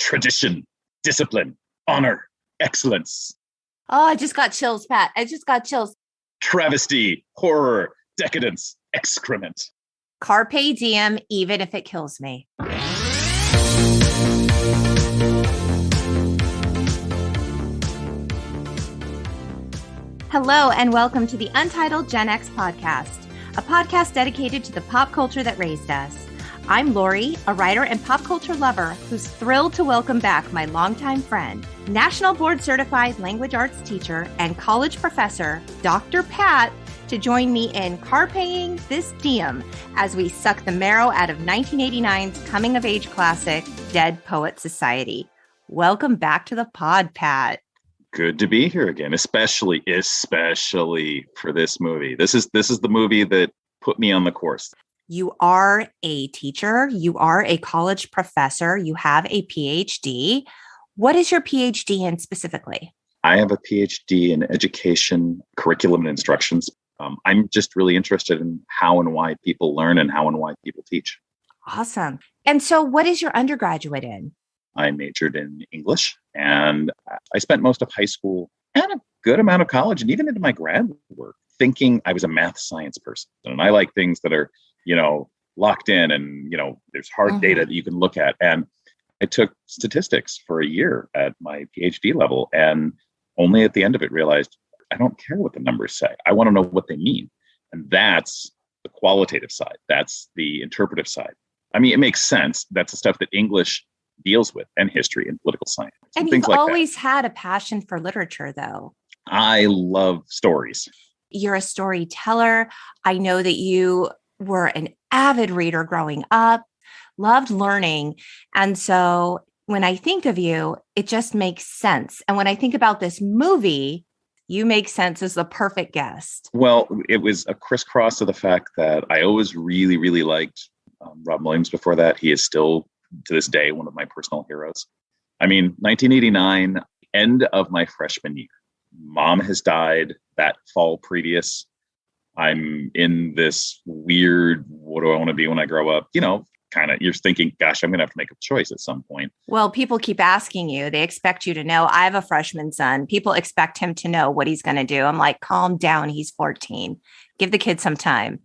tradition, discipline, honor, excellence, Oh, I just got chills, Pat. I just got chills. travesty, horror, decadence, excrement. Carpe diem, even if it kills me. Hello, and welcome to the Untitled Gen X podcast, a podcast dedicated to the pop culture that raised us. I'm Lori, a writer and pop culture lover who's thrilled to welcome back my longtime friend, National Board Certified Language Arts teacher and college professor, Dr. Pat, to join me in carpe-ing this diem as we suck the marrow out of 1989's coming-of-age classic, Dead Poet Society. Welcome back to the pod, Pat. Good to be here again, especially for this movie. This is the movie that put me on the course. You are a teacher. You are a college professor. You have a PhD. What is your PhD in specifically? I have a PhD in education, curriculum, and instructions. I'm just really interested in how and why people learn and how and why people teach. Awesome. And so what is your undergraduate in? I majored in English, and I spent most of high school and a good amount of college and even into my grad work thinking I was a math science person. And I like things that are, locked in and, there's hard data that you can look at. And I took statistics for a year at my PhD level, and only at the end of it realized I don't care what the numbers say. I want to know what they mean. And that's the qualitative side. That's the interpretive side. I mean, it makes sense. That's the stuff that English deals with, and history and political science. And things you've like always had a passion for literature, though. I love stories. You're a storyteller. I know that you were an avid reader growing up, loved learning. And so when I think of you, it just makes sense. And when I think about this movie, you make sense as the perfect guest. Well, it was a crisscross of the fact that I always really, really liked Robin Williams before that. He is still, to this day, one of my personal heroes. I mean, 1989, end of my freshman year. Mom has died that fall previous. I'm in this weird, what do I want to be when I grow up? Kind of, you're thinking, gosh, I'm going to have to make a choice at some point. Well, people keep asking you. They expect you to know. I have a freshman son. People expect him to know what he's going to do. I'm like, calm down. He's 14. Give the kid some time.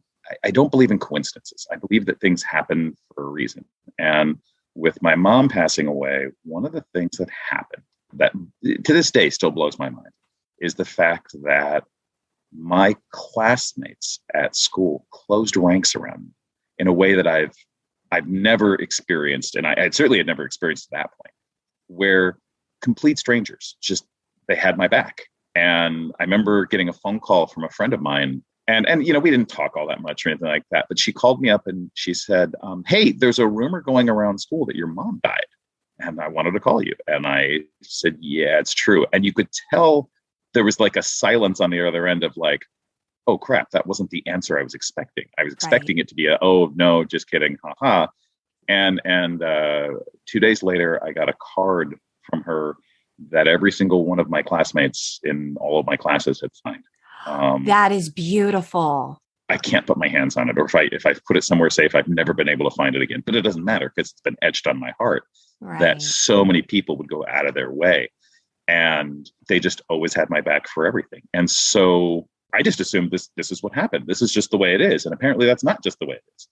I don't believe in coincidences. I believe that things happen for a reason. And with my mom passing away, one of the things that happened that to this day still blows my mind is the fact that my classmates at school closed ranks around me in a way that I've never experienced, and I certainly had never experienced at that point, where complete strangers just, they had my back. And I remember getting a phone call from a friend of mine, and we didn't talk all that much or anything like that, but she called me up and she said, hey, there's a rumor going around school that your mom died, and I wanted to call you. And I said, yeah, it's true. And you could tell there was like a silence on the other end of like, oh crap, that wasn't the answer I was expecting. I was expecting it to be oh no, just kidding, haha. And 2 days later, I got a card from her that every single one of my classmates in all of my classes had signed. That is beautiful. I can't put my hands on it, or if I put it somewhere safe, I've never been able to find it again. But it doesn't matter because it's been etched on my heart that so many people would go out of their way, and they just always had my back for everything. And so I just assumed this is what happened. This is just the way it is. And apparently that's not just the way it is.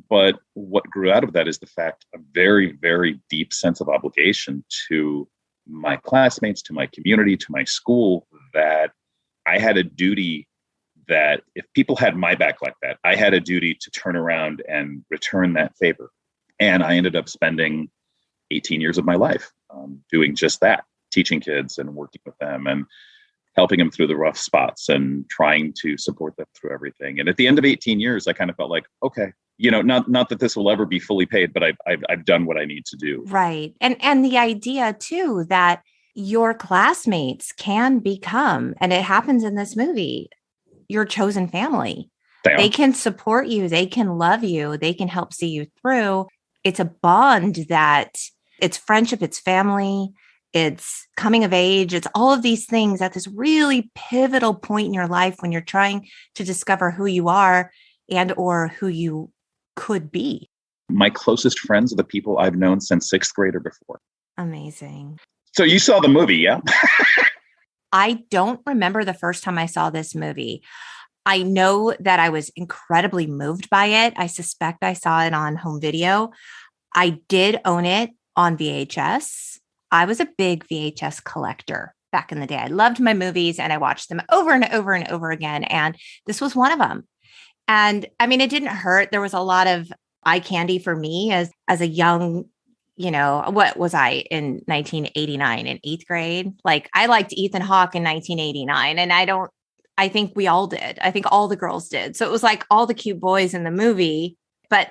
But what grew out of that is the fact, a very, very deep sense of obligation to my classmates, to my community, to my school, that I had a duty that if people had my back like that, I had a duty to turn around and return that favor. And I ended up spending 18 years of my life doing just that, teaching kids and working with them and helping them through the rough spots and trying to support them through everything. And at the end of 18 years, I kind of felt like, okay, not that this will ever be fully paid, but I've done what I need to do. Right. And the idea too, that your classmates can become, and it happens in this movie, your chosen family. They can support you. They can love you. They can help see you through. It's a bond that it's friendship, it's family, it's coming of age. It's all of these things at this really pivotal point in your life when you're trying to discover who you are and or who you could be. My closest friends are the people I've known since sixth grade or before. Amazing. So you saw the movie, yeah? I don't remember the first time I saw this movie. I know that I was incredibly moved by it. I suspect I saw it on home video. I did own it on VHS. I was a big VHS collector back in the day. I loved my movies and I watched them over and over and over again. And this was one of them. And I mean, it didn't hurt. There was a lot of eye candy for me as a young, what was I in 1989 in 8th grade? Like I liked Ethan Hawke in 1989 and I think we all did. I think all the girls did. So it was like all the cute boys in the movie, but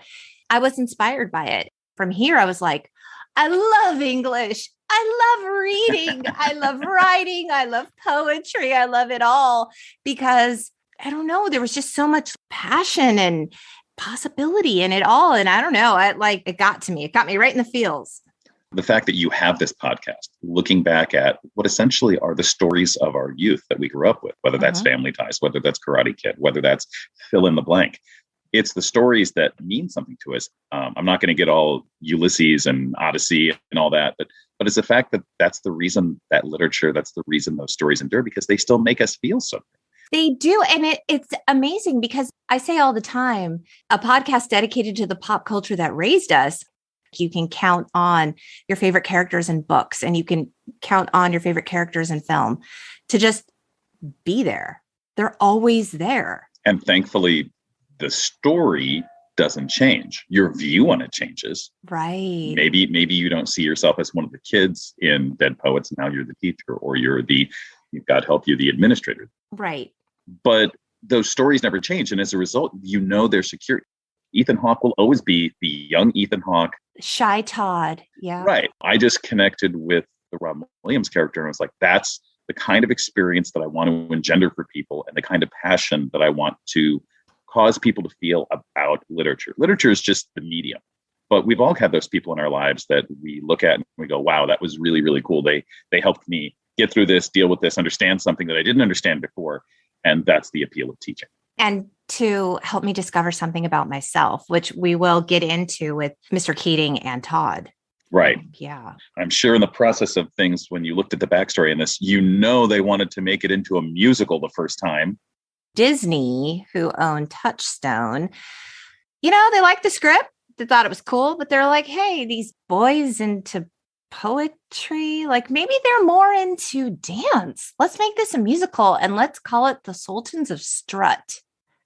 I was inspired by it. From here, I was like, I love English. I love reading. I love writing. I love poetry. I love it all because I don't know, there was just so much passion and possibility in it all. And I don't know, it got to me. It got me right in the feels. The fact that you have this podcast, looking back at what essentially are the stories of our youth that we grew up with, whether that's Family Ties, whether that's Karate Kid, whether that's fill in the blank. It's the stories that mean something to us. I'm not going to get all Ulysses and Odyssey and all that, but it's the fact that that's the reason that literature, that's the reason those stories endure, because they still make us feel something. They do. And it's amazing because I say all the time, a podcast dedicated to the pop culture that raised us. You can count on your favorite characters in books and you can count on your favorite characters in film to just be there. They're always there. And thankfully, the story doesn't change. Your view on it changes. Right. Maybe you don't see yourself as one of the kids in Dead Poets. Now you're the teacher, or you're God help you, the administrator. Right. But those stories never change. And as a result, they're secure. Ethan Hawke will always be the young Ethan Hawke. Shy Todd. Yeah. Right. I just connected with the Robin Williams character and I was like, that's the kind of experience that I want to engender for people and the kind of passion that I want to cause people to feel about literature. Literature is just the medium. But we've all had those people in our lives that we look at and we go, wow, that was really, really cool. They helped me get through this, deal with this, understand something that I didn't understand before. And that's the appeal of teaching. And to help me discover something about myself, which we will get into with Mr. Keating and Todd. Right. Yeah. I'm sure in the process of things, when you looked at the backstory in this, they wanted to make it into a musical the first time. Disney, who owned Touchstone, they liked the script. They thought it was cool, but they're like, hey, these boys into poetry, like maybe they're more into dance. Let's make this a musical and let's call it The Sultans of Strut.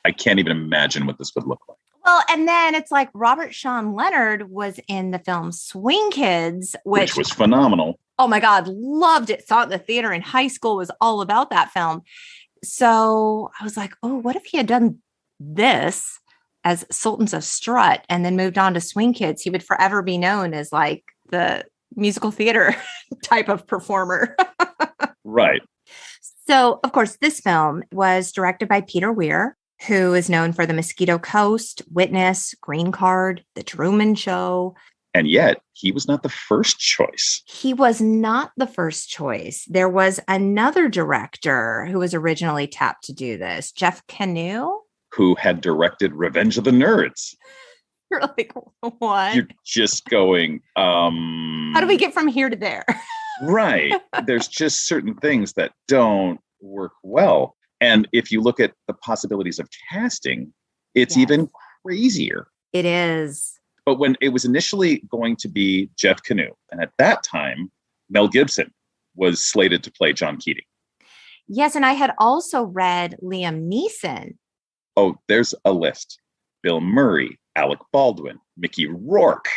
I can't even imagine what this would look like. Well, and then it's like Robert Sean Leonard was in the film Swing Kids, which was phenomenal. Oh my God, loved it. Saw it in the theater in high school, was all about that film. So I was like, oh, what if he had done this as Sultans of Strut and then moved on to Swing Kids? He would forever be known as like the musical theater type of performer. Right. So, of course, this film was directed by Peter Weir, who is known for The Mosquito Coast, Witness, Green Card, The Truman Show. And yet, he was not the first choice. He was not the first choice. There was another director who was originally tapped to do this, Jeff Canoe, who had directed Revenge of the Nerds. You're like, what? You're just going, how do we get from here to there? Right. There's just certain things that don't work well. And if you look at the possibilities of casting, it's even crazier. It is. But when it was initially going to be Jeff Canoe, and at that time, Mel Gibson was slated to play John Keating. Yes, and I had also read Liam Neeson. Oh, there's a list. Bill Murray, Alec Baldwin, Mickey Rourke.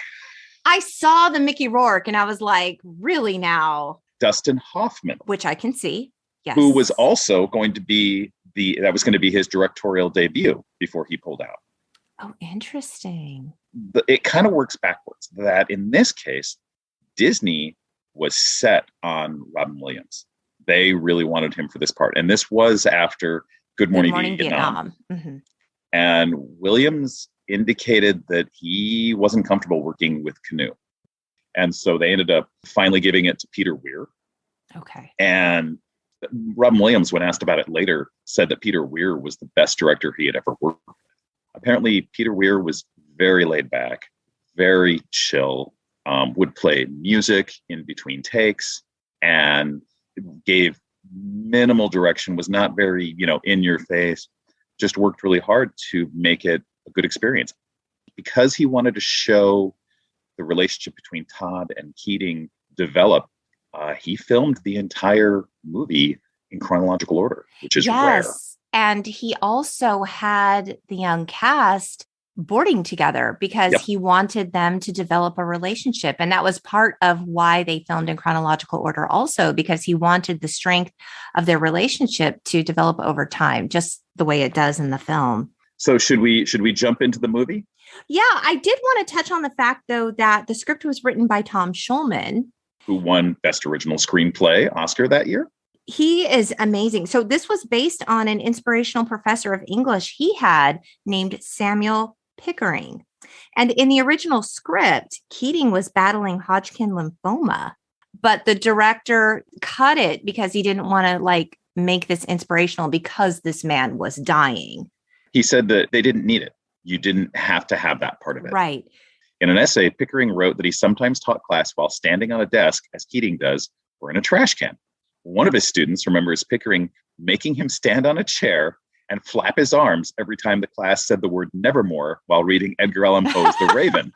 I saw the Mickey Rourke and I was like, really now? Dustin Hoffman. Which I can see. Yes. Who was also going to be that was going to be his directorial debut before he pulled out. Oh, interesting. It kind of works backwards. That in this case, Disney was set on Robin Williams. They really wanted him for this part. And this was after Good Morning Vietnam. Mm-hmm. And Williams indicated that he wasn't comfortable working with Canoe. And so they ended up finally giving it to Peter Weir. Okay. And Robin Williams, when asked about it later, said that Peter Weir was the best director he had ever worked with. Apparently, Peter Weir was very laid back, very chill. would play music in between takes, and gave minimal direction, was not very, in your face, just worked really hard to make it a good experience. Because he wanted to show the relationship between Todd and Keating develop, he filmed the entire movie in chronological order, which is rare. And he also had the young cast boarding together because he wanted them to develop a relationship. And that was part of why they filmed in chronological order also, because he wanted the strength of their relationship to develop over time, just the way it does in the film. So should we jump into the movie? Yeah, I did want to touch on the fact, though, that the script was written by Tom Schulman, who won Best Original Screenplay Oscar that year. He is amazing. So this was based on an inspirational professor of English he had named Samuel Pickering. And in the original script, Keating was battling Hodgkin lymphoma, but the director cut it because he didn't want to make this inspirational because this man was dying. He said that they didn't need it. You didn't have to have that part of it. Right. In an essay, Pickering wrote that he sometimes taught class while standing on a desk, as Keating does, or in a trash can. One of his students remembers Pickering making him stand on a chair and flap his arms every time the class said the word nevermore while reading Edgar Allan Poe's The Raven.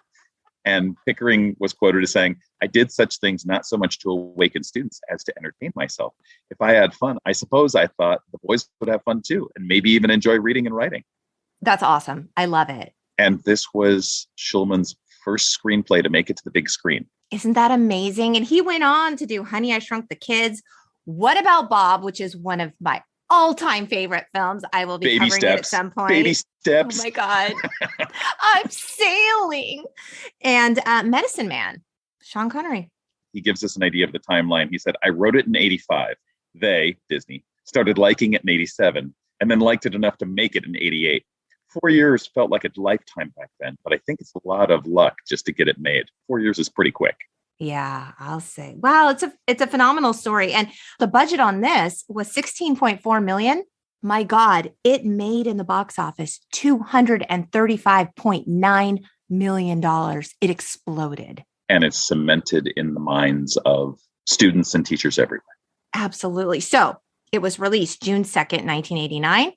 And Pickering was quoted as saying, "I did such things not so much to awaken students as to entertain myself. If I had fun, I suppose I thought the boys would have fun too, and maybe even enjoy reading and writing." That's awesome. I love it. And this was Schulman's first screenplay to make it to the big screen. Isn't that amazing? And he went on to do Honey, I Shrunk the Kids. What About Bob, which is one of my all-time favorite films. I will be covering it at some point. Baby Steps. Oh my God. I'm sailing. And Medicine Man, Sean Connery. He gives us an idea of the timeline. He said, "I wrote it in 85. They, Disney, started liking it in 87 and then liked it enough to make it in 88. 4 years felt like a lifetime back then, but I think it's a lot of luck just to get it made. 4 years is pretty quick." Yeah, I'll say. Wow, it's a phenomenal story. And the budget on this was $16.4 million. My God, it made in the box office $235.9 million. It exploded. And it's cemented in the minds of students and teachers everywhere. Absolutely. So it was released June 2nd, 1989.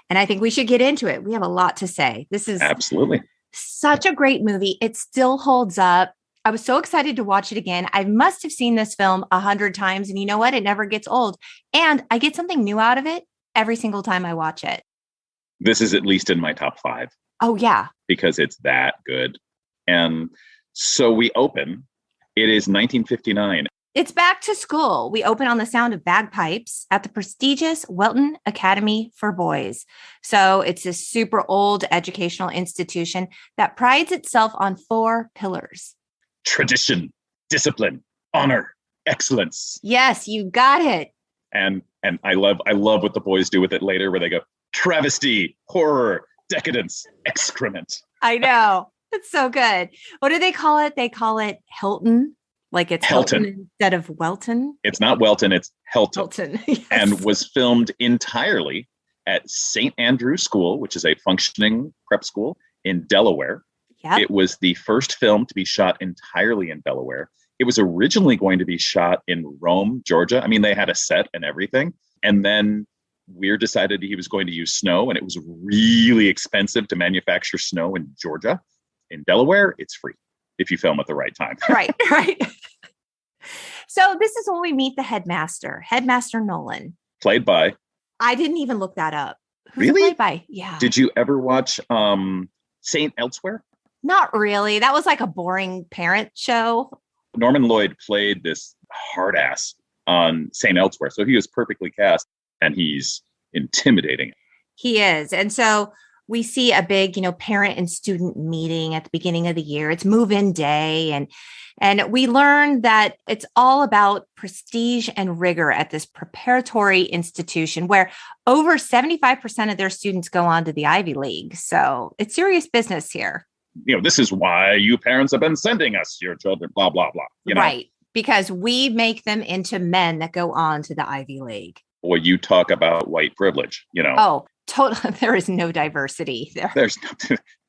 And I think we should get into it. We have a lot to say. This is absolutely such a great movie. It still holds up. I was so excited to watch it again. I must have seen this film 100 times. And you know what? It never gets old. And I get something new out of it every single time I watch it. This is at least in my top 5. Oh, yeah. Because it's that good. And so we open. It is 1959. It's back to school. We open on the sound of bagpipes at the prestigious Welton Academy for Boys. So it's a super old educational institution that prides itself on 4 pillars. Tradition, discipline, honor, excellence. Yes, you got it. And I love what the boys do with it later, where they go travesty, horror, decadence, excrement. I know. It's so good. What do they call it? They call it Hilton. Like it's Hilton instead of Welton. It's not Welton, it's Hilton. Yes. And was filmed entirely at St. Andrew's School, which is a functioning prep school in Delaware. Yep. It was the first film to be shot entirely in Delaware. It was originally going to be shot in Rome, Georgia. I mean, they had a set and everything. And then Weir decided he was going to use snow, and it was really expensive to manufacture snow in Georgia. In Delaware, it's free if you film at the right time. Right. So this is when we meet the headmaster Nolan. Played by? I didn't even look that up. Who's really? Played by? Yeah. Did you ever watch Saint Elsewhere? Not really. That was like a boring parent show. Norman Lloyd played this hard ass on Saint Elsewhere. So he was perfectly cast, and he's intimidating. He is. And so we see a big, parent and student meeting at the beginning of the year. It's move-in day. And we learn that it's all about prestige and rigor at this preparatory institution where over 75% of their students go on to the Ivy League. So it's serious business here. This is why you parents have been sending us your children, blah, blah, blah. Right. Because we make them into men that go on to the Ivy League. Boy, you talk about white privilege, Oh, totally. There is no diversity there.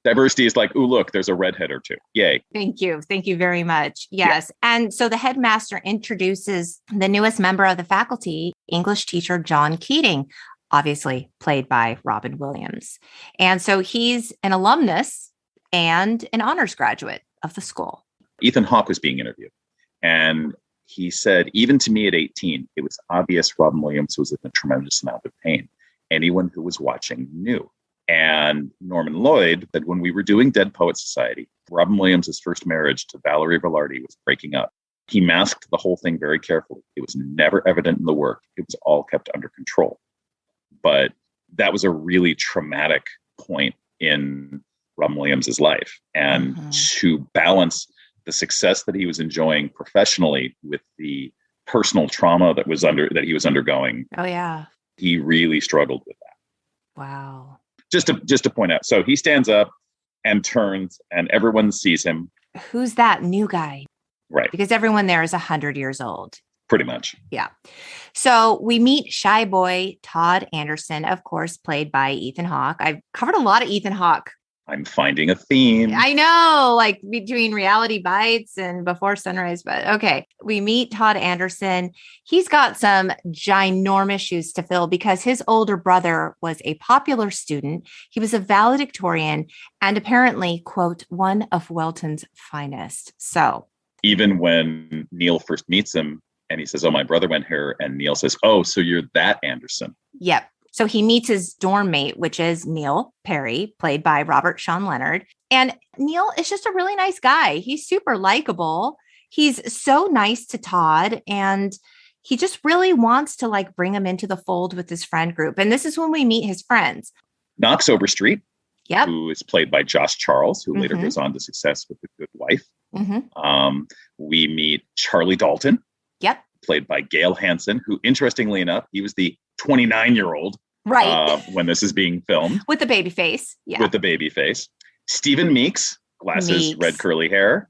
Diversity is like, ooh, look, there's a redhead or two. Yay. Thank you. Thank you very much. Yeah. Yes. And so the headmaster introduces the newest member of the faculty, English teacher John Keating, obviously played by Robin Williams. And so he's an alumnus and an honors graduate of the school. Ethan Hawke was being interviewed. And he said, even to me at 18, it was obvious Robin Williams was in a tremendous amount of pain. Anyone who was watching knew. And Norman Lloyd said, when we were doing Dead Poets Society, Robin Williams' first marriage to Valerie Velarde was breaking up. He masked the whole thing very carefully. It was never evident in the work. It was all kept under control. But that was a really traumatic point in Robin Williams' life. And to balance the success that he was enjoying professionally with the personal trauma that he was undergoing. Oh, yeah. He really struggled with that. Wow. Just to point out. So he stands up and turns and everyone sees him. Who's that new guy? Right. Because everyone there is 100 years old. Pretty much. Yeah. So we meet shy boy Todd Anderson, of course, played by Ethan Hawke. I've covered a lot of Ethan Hawke. I'm finding a theme. I know, like between Reality Bites and Before Sunrise, but okay. We meet Todd Anderson. He's got some ginormous shoes to fill because his older brother was a popular student. He was a valedictorian and apparently, quote, one of Welton's finest. So even when Neil first meets him and he says, oh, my brother went here. And Neil says, oh, so you're that Anderson. Yep. So he meets his dorm mate, which is Neil Perry, played by Robert Sean Leonard. And Neil is just a really nice guy. He's super likable. He's so nice to Todd. And he just really wants to like bring him into the fold with his friend group. And this is when we meet his friends. Knox Overstreet, yep, who is played by Josh Charles, who later goes on to success with The Good Wife. We meet Charlie Dalton, yep, played by Gail Hansen, who, interestingly enough, he was the 29-year-old right when this is being filmed. With the baby face. Yeah. With the baby face. Stephen Meeks, glasses, red curly hair,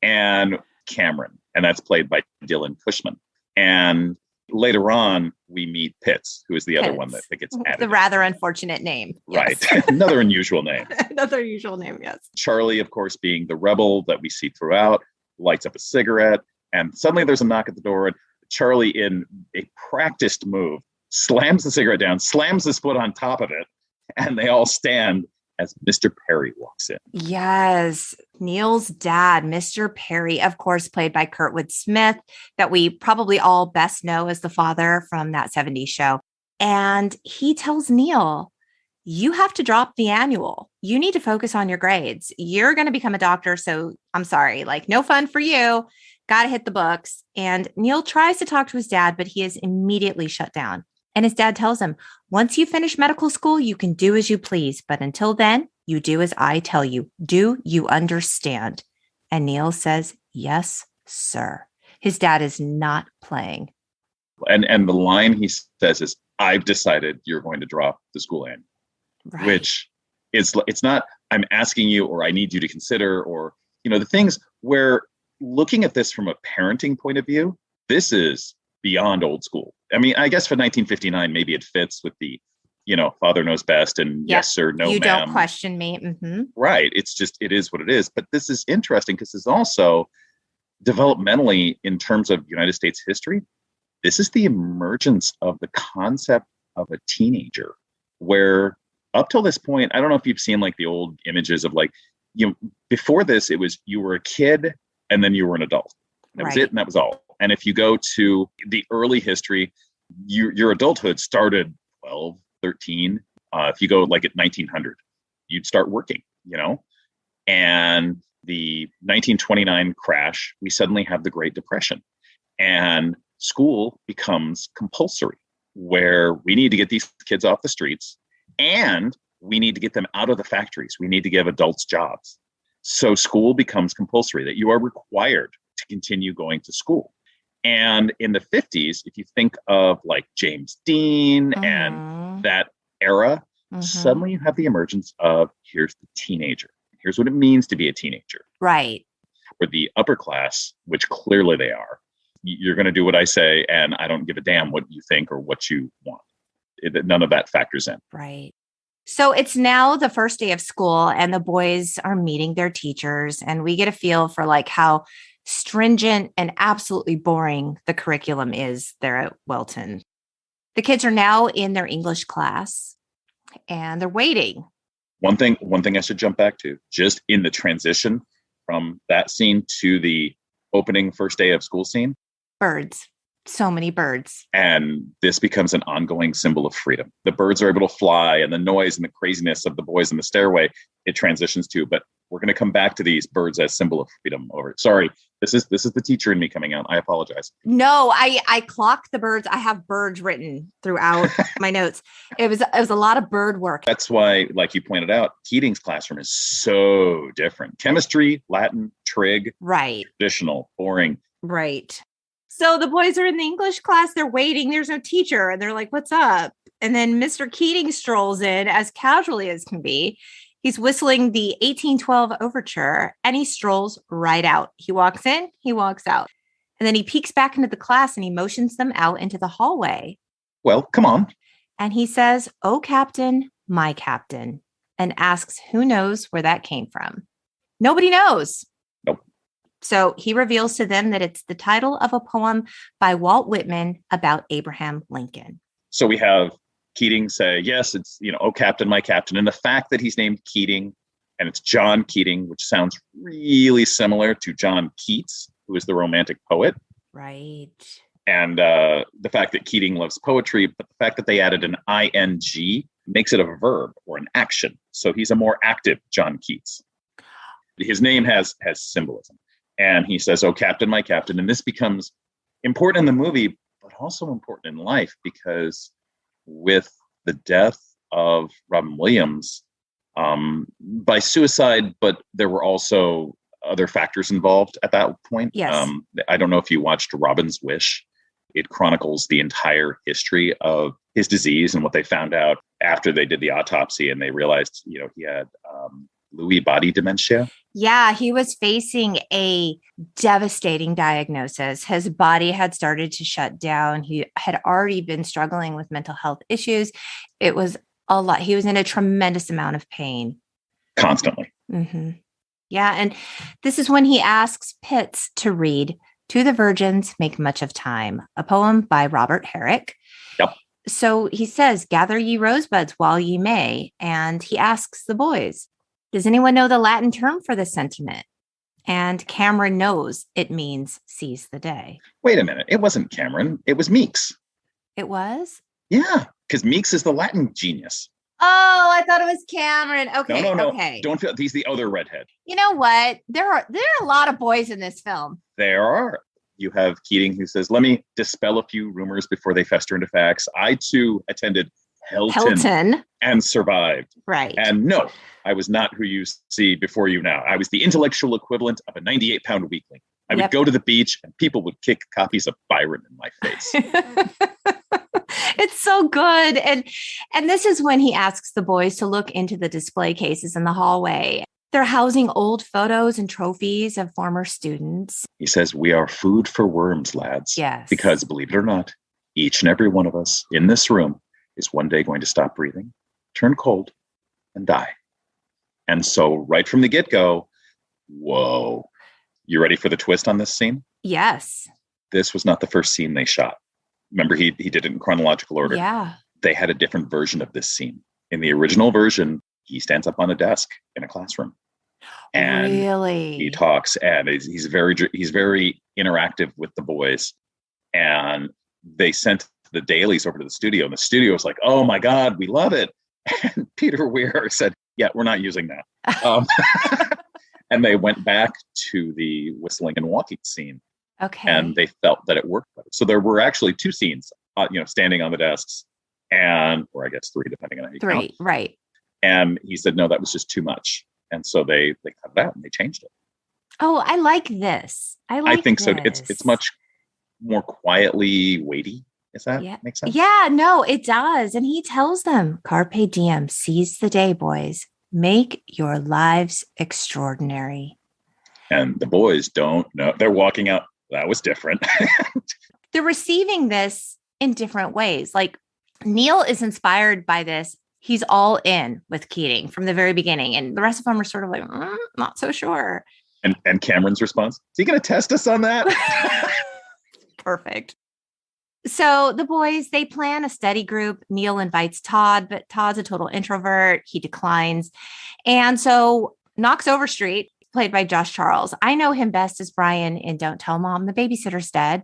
and Cameron. And that's played by Dylan Cushman. And later on, we meet Pitts, who is the other one that gets added. The rather unfortunate name. Right. Another unusual name. Another unusual name, yes. Charlie, of course, being the rebel that we see throughout, lights up a cigarette. And suddenly there's a knock at the door. And Charlie, in a practiced move, slams the cigarette down, slams his foot on top of it, and they all stand as Mr. Perry walks in. Yes. Neil's dad, Mr. Perry, of course, played by Kurtwood Smith, that we probably all best know as the father from That 70s Show. And he tells Neil, you have to drop the annual. You need to focus on your grades. You're going to become a doctor. So I'm sorry, like no fun for you. Got to hit the books. And Neil tries to talk to his dad, but he is immediately shut down. And his dad tells him, once you finish medical school, you can do as you please. But until then, you do as I tell you. Do you understand? And Neil says, yes, sir. His dad is not playing. And the line he says is, I've decided you're going to drop the school annual. Right. Which it's not, I'm asking you, or I need you to consider, or, the things where looking at this from a parenting point of view, this is beyond old school. I mean, I guess for 1959, maybe it fits with the, father knows best and yes, sir, no, you ma'am. Don't question me. Mm-hmm. Right. It's just, it is what it is. But this is interesting because it's also developmentally in terms of United States history. This is the emergence of the concept of a teenager where up till this point, I don't know if you've seen like the old images of like, before this, it was, you were a kid and then you were an adult. That was it. And that was all. And if you go to the early history, your adulthood started 12, 13. If you go like at 1900, you'd start working, and the 1929 crash, we suddenly have the Great Depression and school becomes compulsory where we need to get these kids off the streets and we need to get them out of the factories. We need to give adults jobs. So school becomes compulsory, that you are required to continue going to school. And in the 50s, if you think of like James Dean and that era, suddenly you have the emergence of here's the teenager. Here's what it means to be a teenager. Right. For the upper class, which clearly they are, you're going to do what I say, and I don't give a damn what you think or what you want. None of that factors in. Right. So it's now the first day of school and the boys are meeting their teachers, and we get a feel for like how stringent and absolutely boring the curriculum is there at Welton. The kids are now in their English class and they're waiting. One thing I should jump back to, just in the transition from that scene to the opening first day of school scene. Birds. So many birds. And this becomes an ongoing symbol of freedom. The birds are able to fly, and the noise and the craziness of the boys in the stairway, it transitions to, but we're going to come back to these birds as symbol of freedom over. Sorry, this is the teacher in me coming out. I apologize. No, I clocked the birds. I have birds written throughout my notes. It was a lot of bird work. That's why, like you pointed out, Keating's classroom is so different. Chemistry, Latin, trig, right. Traditional, boring. Right. So the boys are in the English class. They're waiting. There's no teacher. And they're like, what's up? And then Mr. Keating strolls in as casually as can be. He's whistling the 1812 overture and he strolls right out. He walks in, he walks out. And then he peeks back into the class and he motions them out into the hallway. Well, come on. And he says, "Oh, Captain, my captain," and asks who knows where that came from. Nobody knows. Nope. So he reveals to them that it's the title of a poem by Walt Whitman about Abraham Lincoln. So we have Keating say, yes, it's, "Oh, Captain, my captain." And the fact that he's named Keating and it's John Keating, which sounds really similar to John Keats, who is the Romantic poet. Right. And the fact that Keating loves poetry, but the fact that they added an ing makes it a verb or an action. So he's a more active John Keats. His name has symbolism. And he says, "Oh, Captain, my captain." And this becomes important in the movie, but also important in life, because with the death of Robin Williams by suicide, but there were also other factors involved at that point. Yes. I don't know if you watched Robin's Wish. It chronicles the entire history of his disease and what they found out after they did the autopsy and they realized, he had Lewy body dementia. Yeah, he was facing a devastating diagnosis. His body had started to shut down. He had already been struggling with mental health issues. It was a lot. He was in a tremendous amount of pain. Constantly. Mm-hmm. Yeah. And this is when he asks Pitts to read "To the Virgins Make Much of Time," a poem by Robert Herrick. Yep. So he says, "Gather ye rosebuds while ye may." And he asks the boys, "Does anyone know the Latin term for this sentiment?" And Cameron knows it means "seize the day." Wait a minute. It wasn't Cameron. It was Meeks. It was? Yeah, because Meeks is the Latin genius. Oh, I thought it was Cameron. Okay. No. Okay. Don't feel he's the other redhead. You know what? There are a lot of boys in this film. There are. You have Keating who says, "Let me dispel a few rumors before they fester into facts. I too attended Helton and survived." Right. And no, I was not who you see before you now. I was the intellectual equivalent of a 98-pound weakling. I would go to the beach and people would kick copies of Byron in my face. It's so good. And this is when he asks the boys to look into the display cases in the hallway. They're housing old photos and trophies of former students. He says, "We are food for worms, lads." Yes. Because believe it or not, each and every one of us in this room is one day going to stop breathing, turn cold, and die. And so right from the get-go, whoa. You ready for the twist on this scene? Yes. This was not the first scene they shot. Remember, he did it in chronological order. Yeah. They had a different version of this scene. In the original version, he stands up on a desk in a classroom. And really? He talks, and he's very interactive with the boys. And they sent the dailies over to the studio, and the studio was like, "Oh my God, we love it." And Peter Weir said, "Yeah, we're not using that." And they went back to the whistling and walking scene. Okay. And they felt that it worked better. So there were actually two scenes, standing on the desks, or I guess three, depending on how you count. Three, right. And he said, no, that was just too much. And so they cut it out and they changed it. Oh, I like this. I think so. It's much more quietly weighty. Does that make sense? Yeah, no, it does. And he tells them, "Carpe diem, seize the day, boys. Make your lives extraordinary." And the boys don't know. They're walking out. That was different. They're receiving this in different ways. Like Neil is inspired by this. He's all in with Keating from the very beginning. And the rest of them are sort of like, not so sure. And Cameron's response, is he going to test us on that? Perfect. So the boys, they plan a study group. Neil invites Todd, but Todd's a total introvert. He declines. And so Knox Overstreet, played by Josh Charles. I know him best as Brian in Don't Tell Mom, the babysitter's dead.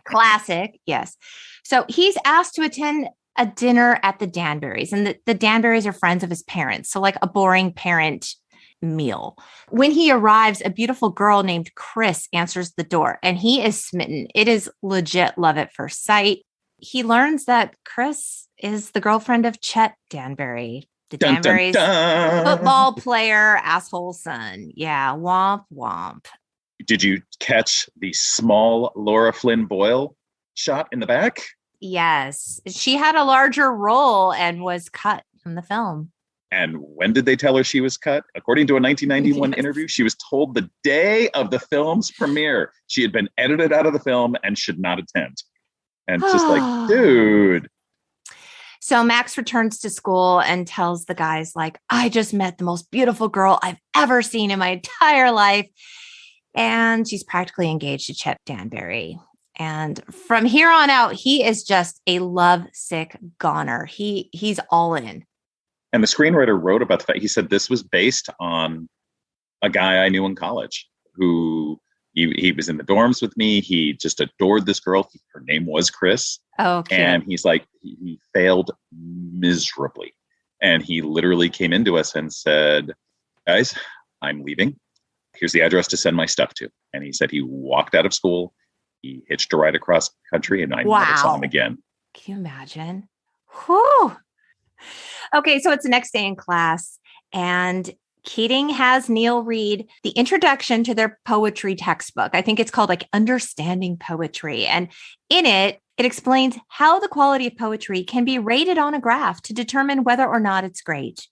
Classic. Yes. So he's asked to attend a dinner at the Danburys, and the Danburys are friends of his parents. So like a boring parent meal. When he arrives, a beautiful girl named Chris answers the door, and he is smitten. It is legit love at first sight. He learns that Chris is the girlfriend of Chet Danbury, the Danburys football player, asshole son. Yeah, womp womp. Did you catch the small Laura Flynn Boyle shot in the back? Yes. She had a larger role and was cut from the film. And when did they tell her she was cut? According to a 1991 interview, she was told the day of the film's premiere she had been edited out of the film and should not attend. And just like, dude. So Max returns to school and tells the guys, like, I just met the most beautiful girl I've ever seen in my entire life. And she's practically engaged to Chet Danbury. And from here on out, he is just a lovesick goner. He's all in. And the screenwriter wrote about the fact, he said this was based on a guy I knew in college who he was in the dorms with me. He just adored this girl. Her name was Chris. Oh, okay. And he's like, he failed miserably. And he literally came into us and said, guys, I'm leaving. Here's the address to send my stuff to. And he said he walked out of school. He hitched a ride across country, and I never saw him again. Can you imagine? Whew. Okay, so it's the next day in class, and Keating has Neil read the introduction to their poetry textbook. I think it's called like Understanding Poetry. And in it, it explains how the quality of poetry can be rated on a graph to determine whether or not it's great.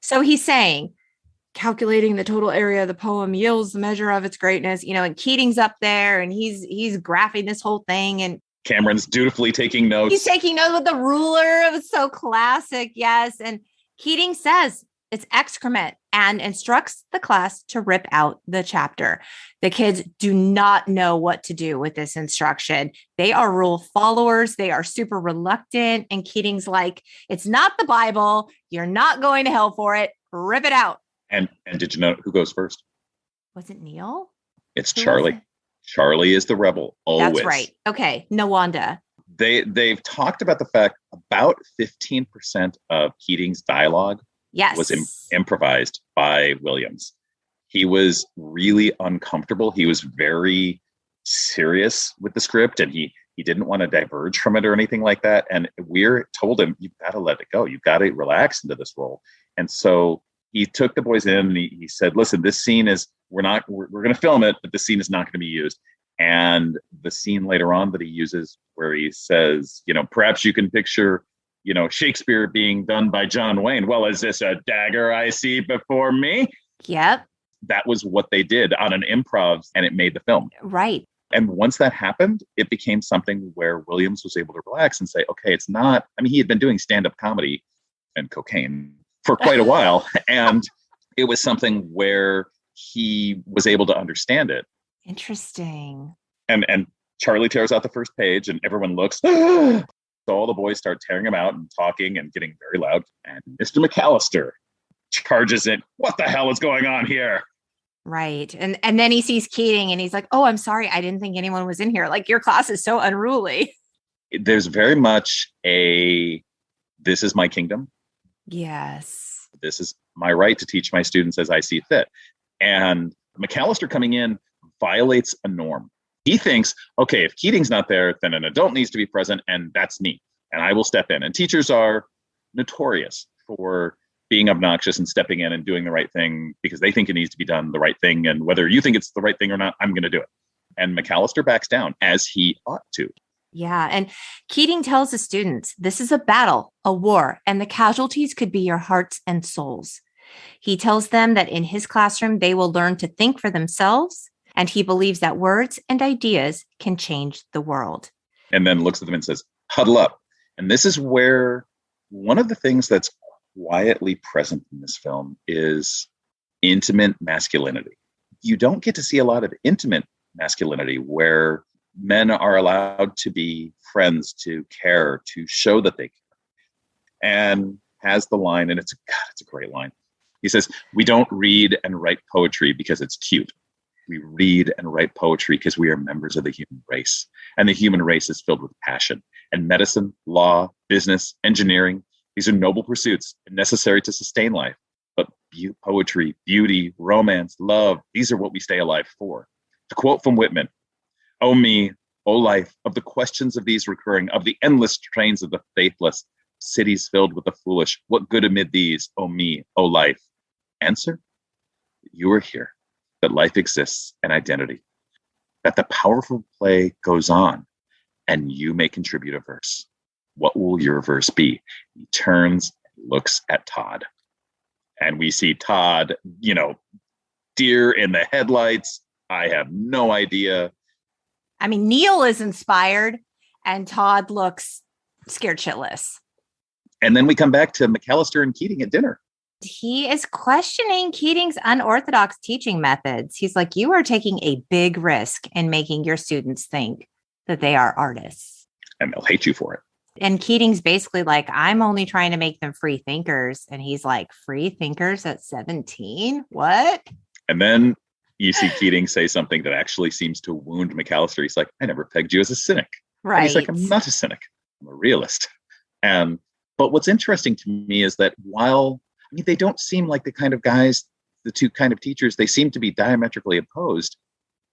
So he's saying, calculating the total area of the poem yields the measure of its greatness, and Keating's up there and he's graphing this whole thing, and Cameron's dutifully taking notes. He's taking notes with the ruler. It was so classic. Yes. And Keating says it's excrement and instructs the class to rip out the chapter. The kids do not know what to do with this instruction. They are rule followers. They are super reluctant. And Keating's like, it's not the Bible. You're not going to hell for it. Rip it out. And did you know who goes first? Was it Neil? It's Charlie. Charlie is the rebel. Always. That's right. Okay. No Wanda. They've talked about the fact about 15% of Keating's dialogue was improvised by Williams. He was really uncomfortable. He was very serious with the script, and he didn't want to diverge from it or anything like that. And we're told him, you've got to let it go. You've got to relax into this role. And so he took the boys in and he said, listen, this scene is, we're going to film it, but this scene is not going to be used. And the scene later on that he uses where he says, perhaps you can picture, Shakespeare being done by John Wayne. Well, is this a dagger I see before me? Yep. That was what they did on an improv, and it made the film. Right. And once that happened, it became something where Williams was able to relax and say, okay, it's not, he had been doing stand-up comedy and cocaine for quite a while. And it was something where he was able to understand it. Interesting. And Charlie tears out the first page and everyone looks. So all the boys start tearing him out and talking and getting very loud. And Mr. McAllister charges in. What the hell is going on here? Right. And then he sees Keating and he's like, oh, I'm sorry. I didn't think anyone was in here. Like, your class is so unruly. There's very much this is my kingdom. Yes. This is my right to teach my students as I see fit. And McAllister coming in violates a norm. He thinks, okay, if Keating's not there, then an adult needs to be present, and that's me, and I will step in. And teachers are notorious for being obnoxious and stepping in and doing the right thing because they think it needs to be done the right thing. And whether you think it's the right thing or not, I'm going to do it. And McAllister backs down, as he ought to. Yeah. And Keating tells the students, this is a battle, a war, and the casualties could be your hearts and souls. He tells them that in his classroom, they will learn to think for themselves, and he believes that words and ideas can change the world. And then looks at them and says, huddle up. And this is where One of the things that's quietly present in this film is intimate masculinity. You don't get to see a lot of intimate masculinity where men are allowed to be friends, to care, to show that they care. And has the line, and it's a great line. He says, "We don't read and write poetry because it's cute. We read and write poetry because we are members of the human race. And the human race is filled with passion. And medicine, law, business, engineering, these are noble pursuits and necessary to sustain life. But poetry, beauty, romance, love, these are what we stay alive for." To quote from Whitman, "Oh me, oh life, of the questions of these recurring, of the endless trains of the faithless, cities filled with the foolish, what good amid these, oh me, oh life? Answer, that you are here, that life exists, and identity, that the powerful play goes on, and you may contribute a verse. What will your verse be?" He turns and looks at Todd. And we see Todd, deer in the headlights. I have no idea. I mean, Neil is inspired and Todd looks scared shitless. And then we come back to McAllister and Keating at dinner. He is questioning Keating's unorthodox teaching methods. He's like, you are taking a big risk in making your students think that they are artists. And they'll hate you for it. And Keating's basically like, I'm only trying to make them free thinkers. And he's like, free thinkers at 17? What? And then you see Keating say something that actually seems to wound McAllister. He's like, "I never pegged you as a cynic." Right. And he's like, "I'm not a cynic. I'm a realist." But what's interesting to me is that while they don't seem like the kind of guys, the two kind of teachers, they seem to be diametrically opposed,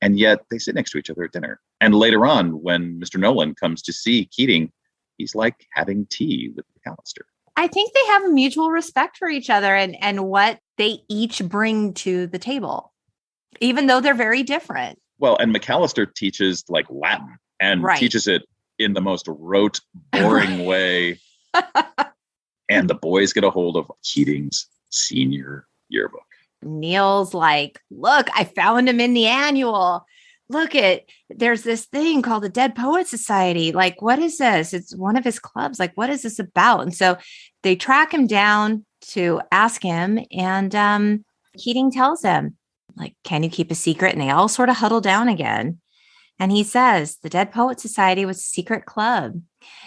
and yet they sit next to each other at dinner. And later on, when Mr. Nolan comes to see Keating, he's like having tea with McAllister. I think they have a mutual respect for each other and what they each bring to the table, even though they're very different. Well, and McAllister teaches like Latin and teaches it in the most rote, boring way. And the boys get a hold of Keating's senior yearbook. Neil's like, "Look, I found him in the annual. Look there's this thing called the Dead Poet Society. Like, what is this? It's one of his clubs. Like, what is this about?" And so they track him down to ask him. And Keating tells him, like, "Can you keep a secret?" And they all sort of huddle down again. And he says, the Dead Poet Society was a secret club.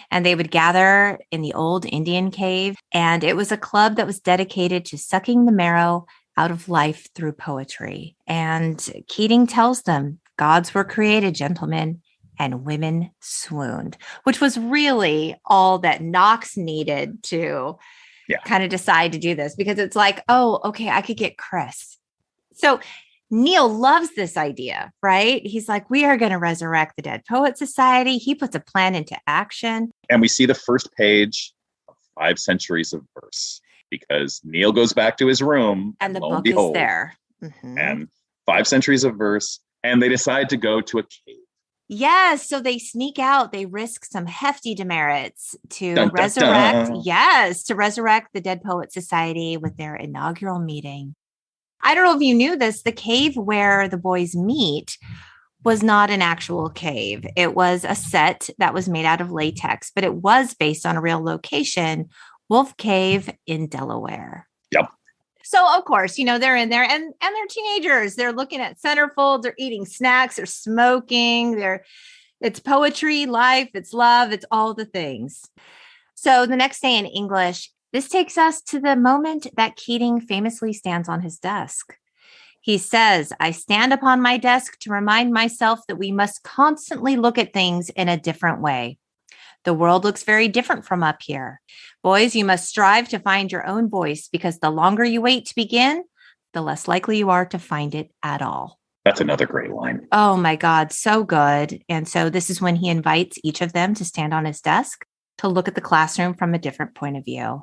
And they would gather in the old Indian cave. And it was a club that was dedicated to sucking the marrow out of life through poetry. And Keating tells them, gods were created, gentlemen, and women swooned, which was really all that Knox needed to kind of decide to do this, because it's like, oh, okay, I could get Chris. So Neil loves this idea, right? He's like, we are going to resurrect the Dead Poet Society. He puts a plan into action. And we see the first page of 5 centuries of verse, because Neil goes back to his room and the book is there. Mm-hmm. And 5 centuries of verse. And they decide to go to a cave. Yes. So they sneak out. They risk some hefty demerits to Dun, resurrect. dun, dun. Yes. To resurrect the Dead Poet Society with their inaugural meeting. I don't know if you knew this. The cave where the boys meet was not an actual cave. It was a set that was made out of latex, but it was based on a real location, Wolf Cave in Delaware. Yep. So, of course, they're in there and they're teenagers. They're looking at centerfolds. They're eating snacks. They're smoking. It's poetry, life, it's love. It's all the things. So the next day in English, this takes us to the moment that Keating famously stands on his desk. He says, I stand upon my desk to remind myself that we must constantly look at things in a different way. The world looks very different from up here. Boys, you must strive to find your own voice, because the longer you wait to begin, the less likely you are to find it at all. That's another great line. Oh my God, so good. And so this is when he invites each of them to stand on his desk to look at the classroom from a different point of view.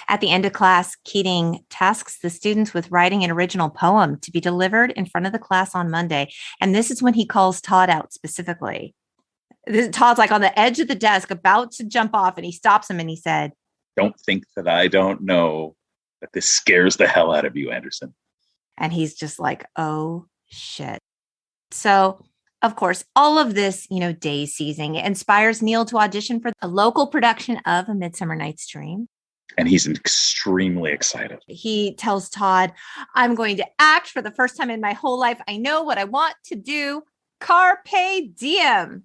At the end of class, Keating tasks the students with writing an original poem to be delivered in front of the class on Monday. And this is when he calls Todd out specifically. Todd's like on the edge of the desk about to jump off, and he stops him and he said, "Don't think that I don't know that this scares the hell out of you, Anderson." And he's just like, oh shit. So, Of course, all of this, day seizing inspires Neil to audition for a local production of A Midsummer Night's Dream. And he's extremely excited. He tells Todd, I'm going to act for the first time in my whole life. I know what I want to do. Carpe diem.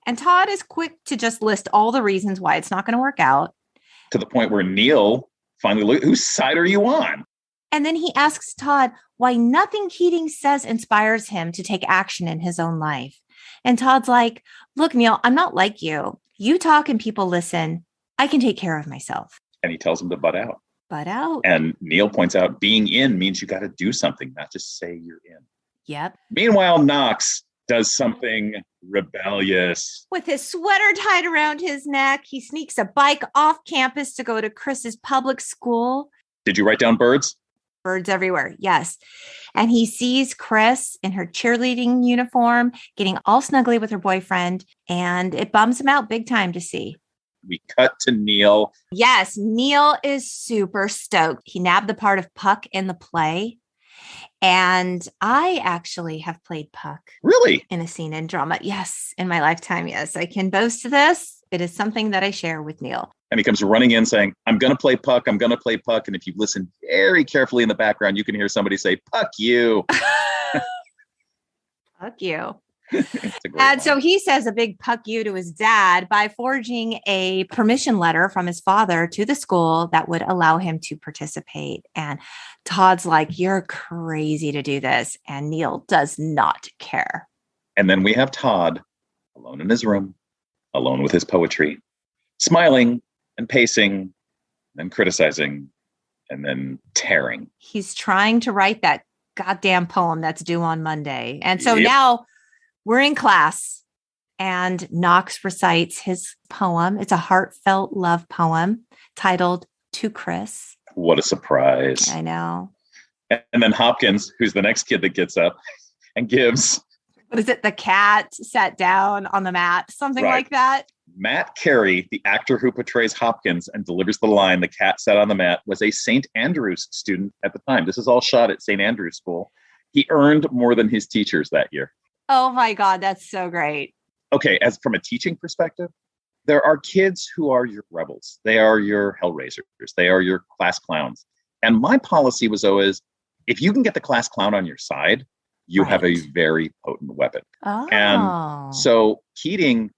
And Todd is quick to just list all the reasons why it's not going to work out. To the point where Neil finally look, whose side are you on? And then he asks Todd why nothing Keating says inspires him to take action in his own life. And Todd's like, look, Neil, I'm not like you. You talk and people listen. I can take care of myself. And he tells him to butt out. Butt out. And Neil points out being in means you got to do something, not just say you're in. Yep. Meanwhile, Knox does something rebellious. With his sweater tied around his neck, he sneaks a bike off campus to go to Chris's public school. Did you write down birds? Birds everywhere. Yes. And he sees Chris in her cheerleading uniform, getting all snuggly with her boyfriend, and it bums him out big time to see. We cut to Neil. Yes, Neil is super stoked. He nabbed the part of Puck in the play. And I actually have played Puck. Really? In a scene in drama. Yes, in my lifetime. Yes, I can boast this. It is something that I share with Neil. And he comes running in saying, I'm going to play Puck. I'm going to play Puck. And if you listen very carefully in the background, you can hear somebody say, Puck you. Puck you. And line. So he says a big puck you to his dad by forging a permission letter from his father to the school that would allow him to participate. And Todd's like, you're crazy to do this. And Neil does not care. And then we have Todd alone in his room, alone with his poetry, smiling and pacing and criticizing and then tearing. He's trying to write that goddamn poem that's due on Monday. And so now we're in class and Knox recites his poem. It's a heartfelt love poem titled To Chris. What a surprise. I know. And then Hopkins, who's the next kid that gets up and gives. What is it? The cat sat down on the mat, something like that. Matt Carey, the actor who portrays Hopkins and delivers the line, the cat sat on the mat, was a St. Andrews student at the time. This is all shot at St. Andrews School. He earned more than his teachers that year. Oh my God, that's so great. Okay, as from a teaching perspective, there are kids who are your rebels. They are your hellraisers. They are your class clowns. And my policy was always, if you can get the class clown on your side, you have a very potent weapon. Oh. And so Keating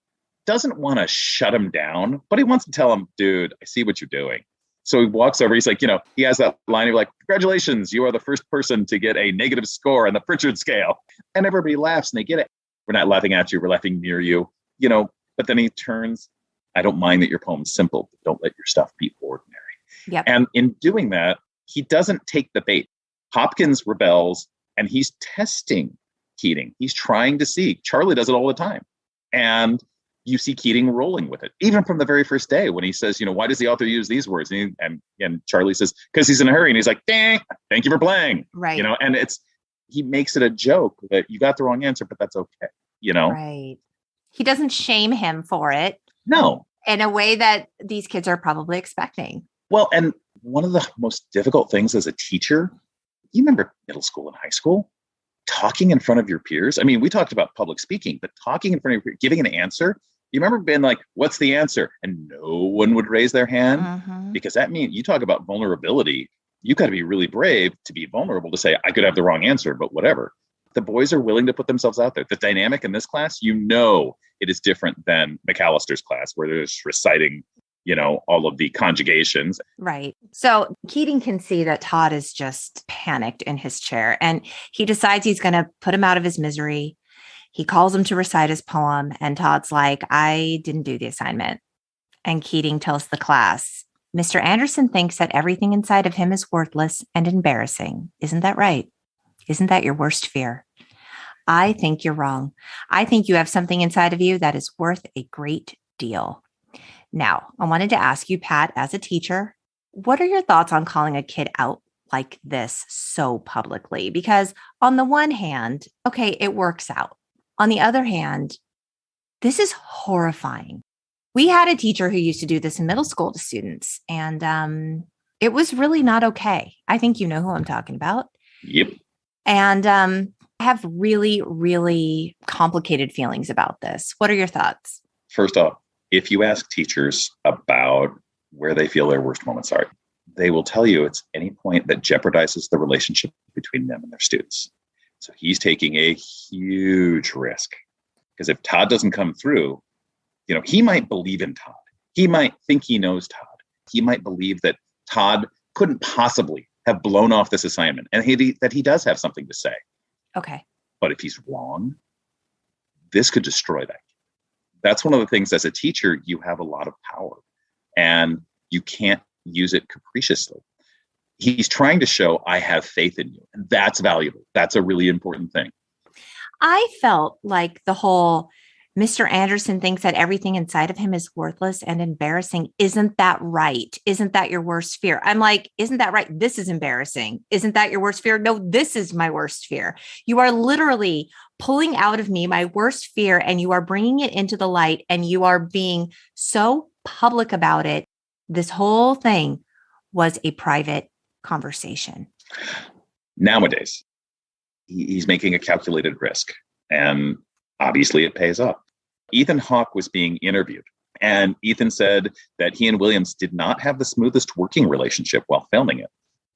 doesn't want to shut him down, but he wants to tell him, dude, I see what you're doing. So he walks over, he's like, he has that line of like, congratulations, you are the first person to get a negative score on the Pritchard scale. And everybody laughs and they get it. We're not laughing at you, we're laughing near you, but then he turns, I don't mind that your poem's simple, but don't let your stuff be ordinary. Yep. And in doing that, he doesn't take the bait. Hopkins rebels and he's testing Keating. He's trying to see. Charlie does it all the time. And you see Keating rolling with it, even from the very first day when he says, why does the author use these words? And Charlie says, because he's in a hurry. And he's like, dang, thank you for playing. Right. And he makes it a joke that you got the wrong answer, but that's okay. Right. He doesn't shame him for it. No. In a way that these kids are probably expecting. Well, and one of the most difficult things as a teacher, you remember middle school and high school, talking in front of your peers. I mean, we talked about public speaking, but talking in front of your peers, giving an answer. You remember being like, what's the answer? And no one would raise their hand because that means you talk about vulnerability. You got to be really brave to be vulnerable to say, I could have the wrong answer, but whatever. The boys are willing to put themselves out there. The dynamic in this class, it is different than McAllister's class where they're just reciting, all of the conjugations. Right. So Keating can see that Todd is just panicked in his chair and he decides he's going to put him out of his misery. He calls him to recite his poem and Todd's like, I didn't do the assignment. And Keating tells the class, Mr. Anderson thinks that everything inside of him is worthless and embarrassing. Isn't that right? Isn't that your worst fear? I think you're wrong. I think you have something inside of you that is worth a great deal. Now, I wanted to ask you, Pat, as a teacher, what are your thoughts on calling a kid out like this so publicly? Because on the one hand, okay, it works out. On the other hand, this is horrifying. We had a teacher who used to do this in middle school to students, and it was really not okay. I think you know who I'm talking about. Yep. And I have really, really complicated feelings about this. What are your thoughts? First off, if you ask teachers about where they feel their worst moments are, they will tell you it's any point that jeopardizes the relationship between them and their students. So he's taking a huge risk, because if Todd doesn't come through, he might believe in Todd. He might think he knows Todd. He might believe that Todd couldn't possibly have blown off this assignment and that he does have something to say. Okay. But if he's wrong, this could destroy that. That's one of the things as a teacher, you have a lot of power and you can't use it capriciously. He's trying to show, I have faith in you. And that's valuable. That's a really important thing. I felt like the whole Mr. Anderson thinks that everything inside of him is worthless and embarrassing. Isn't that right? Isn't that your worst fear? I'm like, isn't that right? This is embarrassing. Isn't that your worst fear? No, this is my worst fear. You are literally pulling out of me my worst fear and you are bringing it into the light and you are being so public about it. This whole thing was a private conversation. Nowadays, he's making a calculated risk, and obviously it pays off. Ethan Hawke was being interviewed, and Ethan said that he and Williams did not have the smoothest working relationship while filming it.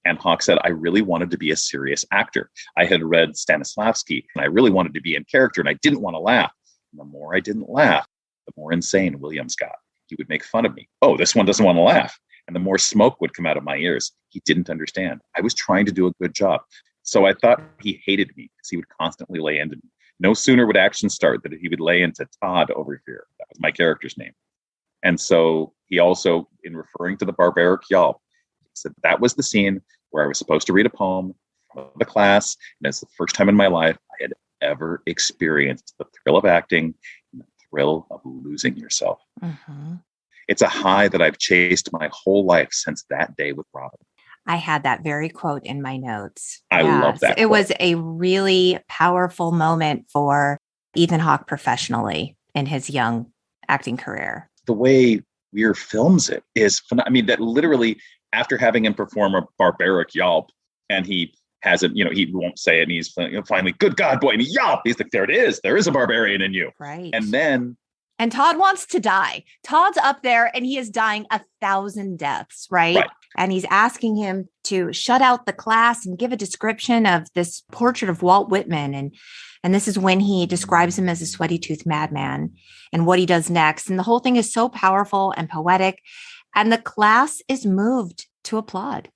And Hawke said, I really wanted to be a serious actor. I had read Stanislavski, and I really wanted to be in character, and I didn't want to laugh. And the more I didn't laugh, the more insane Williams got. He would make fun of me. Oh, this one doesn't want to laugh. And the more smoke would come out of my ears. He didn't understand. I was trying to do a good job. So I thought he hated me because he would constantly lay into me. No sooner would action start than he would lay into Todd over here. That was my character's name. And so he also, in referring to the barbaric yelp, said that was the scene where I was supposed to read a poem for the class. And it's the first time in my life I had ever experienced the thrill of acting and the thrill of losing yourself. Mm-hmm. It's a high that I've chased my whole life since that day with Robin. I had that very quote in my notes. I love that. It was a really powerful moment for Ethan Hawke professionally in his young acting career. The way Weir films it is phenomenal. I mean, that literally after having him perform a barbaric yelp, and he hasn't, he won't say it, and he's finally, good God, boy, and he yelp. He's like, there it is. There is a barbarian in you. Right. And Todd wants to die. Todd's up there and he is dying 1,000 deaths, right? And he's asking him to shut out the class and give a description of this portrait of Walt Whitman. And this is when he describes him as a sweaty-toothed madman and what he does next. And the whole thing is so powerful and poetic. And the class is moved to applaud,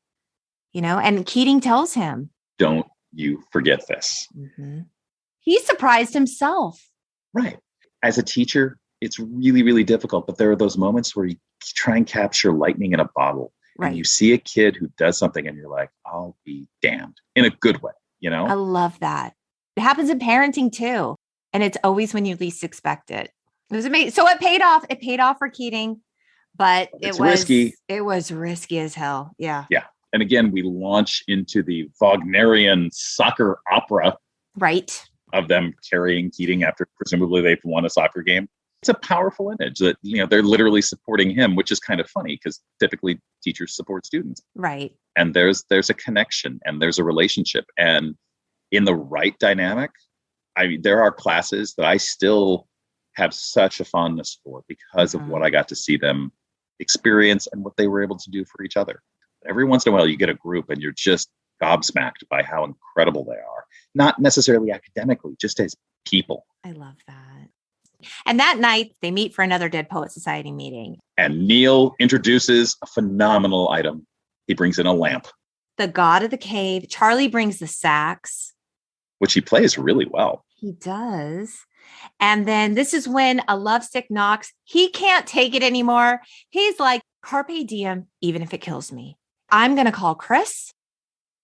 and Keating tells him, don't you forget this. Mm-hmm. He surprised himself. Right. As a teacher, it's really, really difficult. But there are those moments where you try and capture lightning in a bottle. Right. And you see a kid who does something and you're like, I'll be damned, in a good way, I love that. It happens in parenting too. And it's always when you least expect it. It was amazing. So it paid off. It paid off for Keating, but it was risky. It was risky as hell. Yeah. Yeah. And again, we launch into the Wagnerian soccer opera. Right. Of them carrying Keating after presumably they've won a soccer game. It's a powerful image that, they're literally supporting him, which is kind of funny because typically teachers support students. Right. And there's a connection and there's a relationship. And in the right dynamic, there are classes that I still have such a fondness for because of what I got to see them experience and what they were able to do for each other. Every once in a while, you get a group and you're just gobsmacked by how incredible they are. Not necessarily academically, just as people. I love that. And that night, they meet for another Dead Poet Society meeting. And Neil introduces a phenomenal item. He brings in a lamp. The god of the cave. Charlie brings the sax. Which he plays really well. He does. And then this is when a lovesick knocks. He can't take it anymore. He's like, carpe diem, even if it kills me. I'm going to call Chris.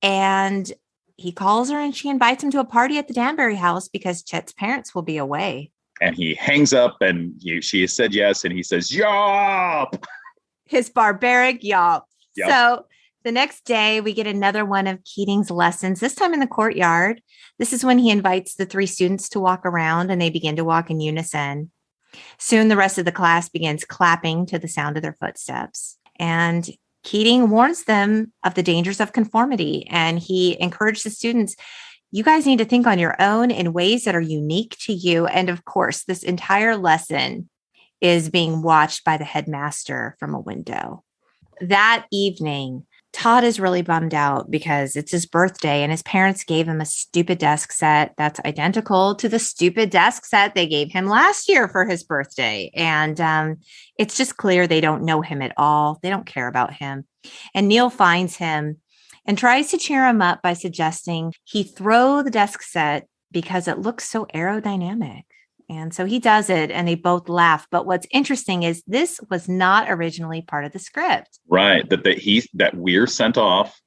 And he calls her and she invites him to a party at the Danbury house because Chet's parents will be away. And he hangs up and she has said yes. And he says, yop! His barbaric yop. Yep. So the next day we get another one of Keating's lessons, this time in the courtyard. This is when he invites the 3 students to walk around and they begin to walk in unison. Soon the rest of the class begins clapping to the sound of their footsteps. And Keating warns them of the dangers of conformity. And he encouraged the students, You guys need to think on your own in ways that are unique to you. And of course, this entire lesson is being watched by the headmaster from a window. That evening, Todd is really bummed out because it's his birthday and his parents gave him a stupid desk set that's identical to the stupid desk set they gave him last year for his birthday. And it's just clear they don't know him at all. They don't care about him. And Neil finds him and tries to cheer him up by suggesting he throw the desk set because it looks so aerodynamic. And so he does it and they both laugh. But what's interesting is this was not originally part of the script. Right. That Weir sent off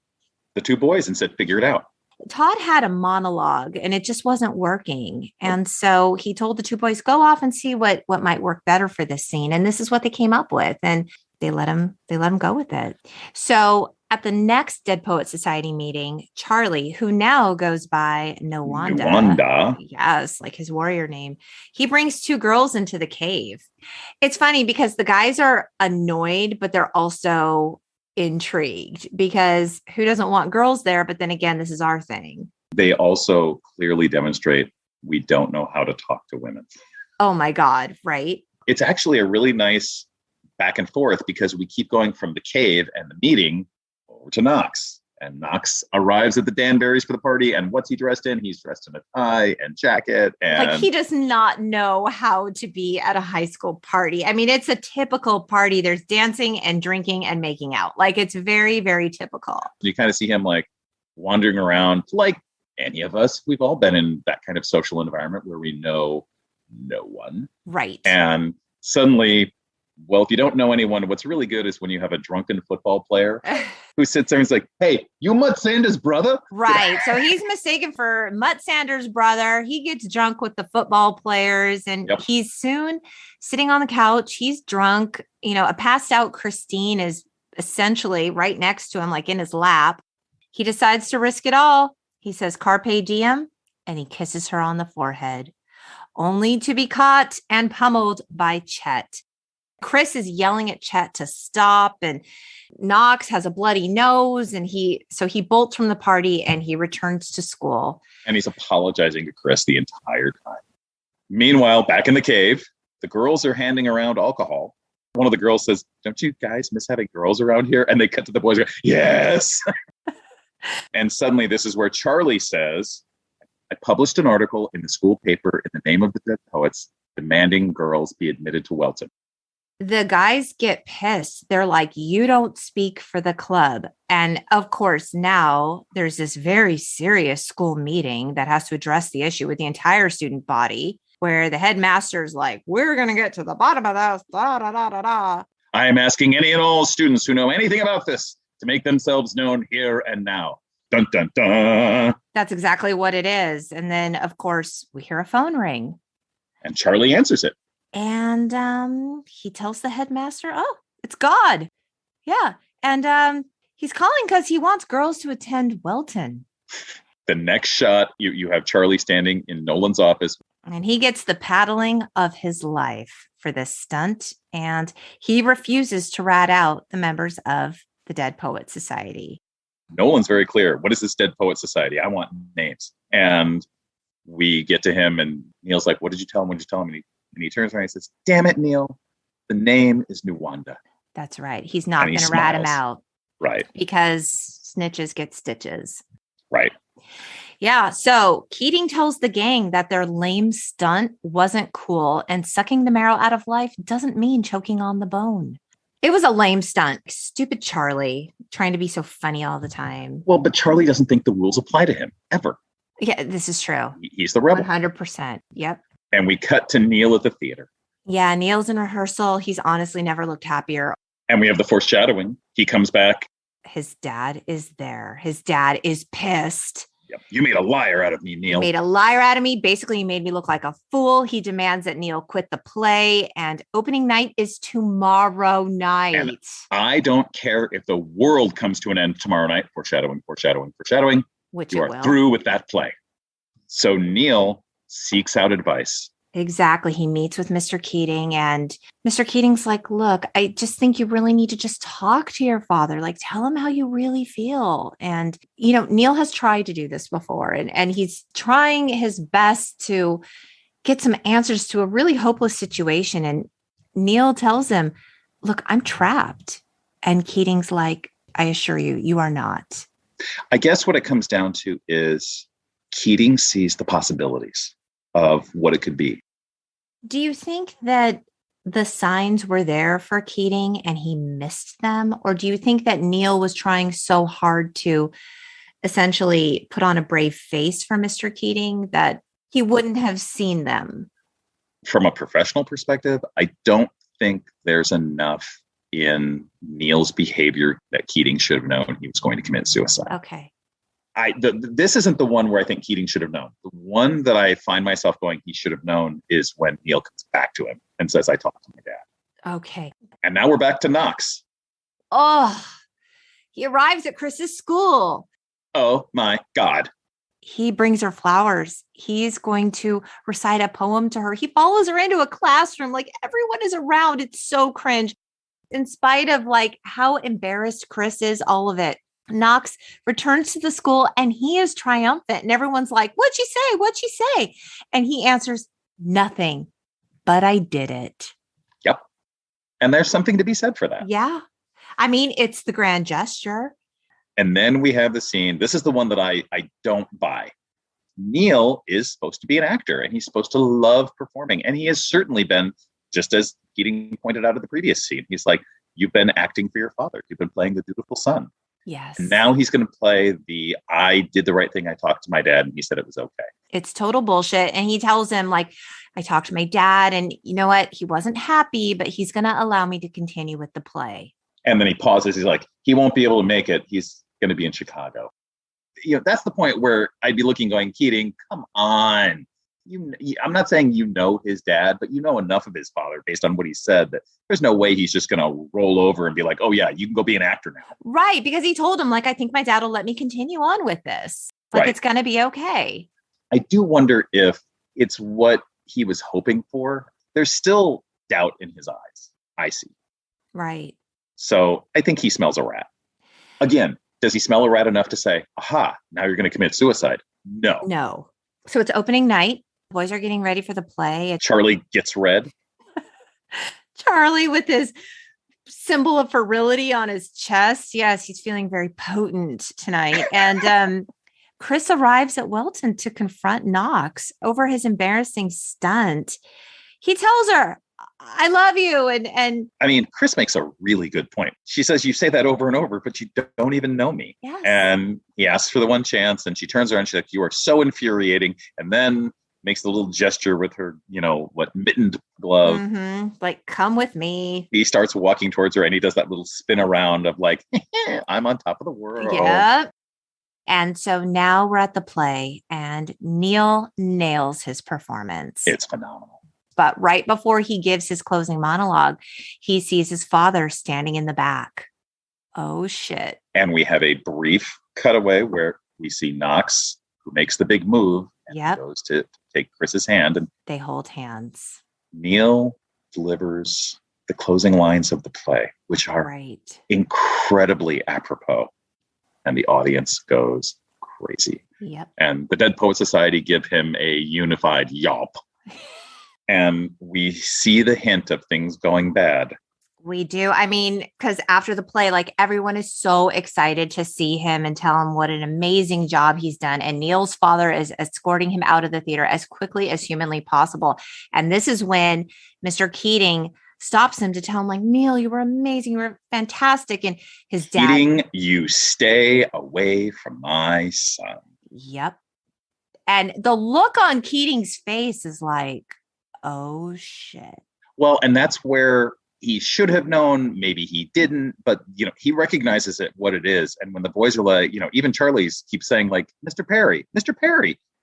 the two boys and said, figure it out. Todd had a monologue and it just wasn't working. And so he told the two boys, go off and see what might work better for this scene. And this is what they came up with. And they let him go with it. So at the next Dead Poets Society meeting, Charlie, who now goes by Nwanda, yes, like his warrior name, he brings two girls into the cave. It's funny because the guys are annoyed, but they're also intrigued because who doesn't want girls there? But then again, this is our thing. They also clearly demonstrate we don't know how to talk to women. Oh my God, right? It's actually a really nice back and forth because we keep going from the cave and the meeting over to Knox. And Knox arrives at the Danburys for the party. And what's he dressed in? He's dressed in a tie and jacket. And like he does not know how to be at a high school party. I mean, it's a typical party. There's dancing and drinking and making out. Like it's very, very typical. You kind of see him like wandering around like any of us. We've all been in that kind of social environment where we know no one. Right. And suddenly, well, if you don't know anyone, what's really good is when you have a drunken football player who sits there and is like, hey, you Mutt Sanders' brother? Right. So he's mistaken for Mutt Sanders' brother. He gets drunk with the football players and he's soon sitting on the couch. He's drunk. You know, a passed out Christine is essentially right next to him, like in his lap. He decides to risk it all. He says, carpe diem, and he kisses her on the forehead, only to be caught and pummeled by Chet. Chris is yelling at Chet to stop, and Knox has a bloody nose, and he bolts from the party and he returns to school. And he's apologizing to Chris the entire time. Meanwhile, back in the cave, the girls are handing around alcohol. One of the girls says, don't you guys miss having girls around here? And they cut to the boys and go, yes. And suddenly this is where Charlie says, I published an article in the school paper in the name of the Dead Poets demanding girls be admitted to Welton. The guys get pissed. They're like, you don't speak for the club. And of course, now there's this very serious school meeting that has to address the issue with the entire student body, where the headmaster's like, we're going to get to the bottom of this. Da, da, da, da, da. I am asking any and all students who know anything about this to make themselves known here and now. Dun, dun, dun. That's exactly what it is. And then, of course, we hear a phone ring. And Charlie answers it. And he tells the headmaster, oh, it's God. Yeah. And he's calling because he wants girls to attend Welton. The next shot, you have Charlie standing in Nolan's office. And he gets the paddling of his life for this stunt. And he refuses to rat out the members of the Dead Poets Society. Nolan's very clear. What is this Dead Poets Society? I want names. And we get to him and Neil's like, what did you tell him? What did you tell him? And he turns around and says, damn it, Neil. The name is Nwanda. That's right. He's not going to rat him out. Right. Because snitches get stitches. Right. Yeah. So Keating tells the gang that their lame stunt wasn't cool and sucking the marrow out of life doesn't mean choking on the bone. It was a lame stunt. Stupid Charlie trying to be so funny all the time. Well, but Charlie doesn't think the rules apply to him ever. Yeah, this is true. He's the rebel. 100%. Yep. And we cut to Neil at the theater. Yeah, Neil's in rehearsal. He's honestly never looked happier. And we have the foreshadowing. He comes back. His dad is there. His dad is pissed. Yep. You made a liar out of me, Neil. You made a liar out of me. Basically, you made me look like a fool. He demands that Neil quit the play. And opening night is tomorrow night. And I don't care if the world comes to an end tomorrow night. Foreshadowing, foreshadowing, foreshadowing. Which you are through with that play. So Neil seeks out advice Exactly. He meets with Mr. Keating, and Mr. Keating's like, look, I just think you really need to just talk to your father. Like, tell him how you really feel. And, Neil has tried to do this before, and he's trying his best to get some answers to a really hopeless situation. And Neil tells him, look, I'm trapped. And Keating's like, I assure you, you are not. I guess what it comes down to is Keating sees the possibilities of what it could be. Do you think that the signs were there for Keating and he missed them? Or do you think that Neil was trying so hard to essentially put on a brave face for Mr. Keating that he wouldn't have seen them? From a professional perspective, I don't think there's enough in Neil's behavior that Keating should have known he was going to commit suicide. Okay. This isn't the one where I think Keating should have known. The one that I find myself going, he should have known, is when Neil comes back to him and says, I talked to my dad. Okay. And now we're back to Knox. Oh, he arrives at Chris's school. Oh my God. He brings her flowers. He's going to recite a poem to her. He follows her into a classroom. Like, everyone is around. It's so cringe. In spite of like how embarrassed Chris is, all of it. Knox returns to the school and he is triumphant. And everyone's like, what'd she say? What'd she say? And he answers, nothing, but I did it. Yep. And there's something to be said for that. Yeah. I mean, it's the grand gesture. And then we have the scene. This is the one that I don't buy. Neil is supposed to be an actor and he's supposed to love performing. And he has certainly been, just as Keating pointed out in the previous scene. He's like, you've been acting for your father. You've been playing the dutiful son. Yes. And now he's going to play the, I did the right thing. I talked to my dad and he said it was okay. It's total bullshit. And he tells him, like, I talked to my dad and you know what? He wasn't happy, but he's going to allow me to continue with the play. And then he pauses. He's like, he won't be able to make it. He's going to be in Chicago. That's the point where I'd be looking going, Keating, come on. I'm not saying you know his dad, but you know enough of his father based on what he said that there's no way he's just going to roll over and be like, oh yeah, you can go be an actor now. Right. Because he told him, like, I think my dad will let me continue on with this. Like, It's going to be okay. I do wonder if it's what he was hoping for. There's still doubt in his eyes. I see. Right. So I think he smells a rat. Again, does he smell a rat enough to say, aha, now you're going to commit suicide? No. So it's opening night. Boys are getting ready for the play. Charlie gets red. Charlie with his symbol of virility on his chest. Yes, he's feeling very potent tonight. And Chris arrives at Welton to confront Knox over his embarrassing stunt. He tells her, I love you. And I mean, Chris makes a really good point. She says, you say that over and over, but you don't even know me. Yes. And he asks for the one chance and she turns around and she's like, you are so infuriating. And then makes the little gesture with her, mittened glove. Mm-hmm. Like, come with me. He starts walking towards her and he does that little spin around of like, I'm on top of the world. Yep. And so now we're at the play and Neil nails his performance. It's phenomenal. But right before he gives his closing monologue, he sees his father standing in the back. Oh, shit. And we have a brief cutaway where we see Knox, who makes the big move, and goes to take Chris's hand. And they hold hands. Neil delivers the closing lines of the play, which are incredibly apropos. And the audience goes crazy. Yep. And the Dead Poet Society give him a unified yelp. And we see the hint of things going bad. We do. I mean, because after the play, like, everyone is so excited to see him and tell him what an amazing job he's done. And Neil's father is escorting him out of the theater as quickly as humanly possible. And this is when Mr. Keating stops him to tell him, like, Neil, you were amazing. You were fantastic. And his dad. Keating, you stay away from my son. Yep. And the look on Keating's face is like, oh, shit. Well, and that's where he should have known, maybe he didn't, but, he recognizes it, what it is. And when the boys are like, even Charlie's keeps saying like, Mr. Perry.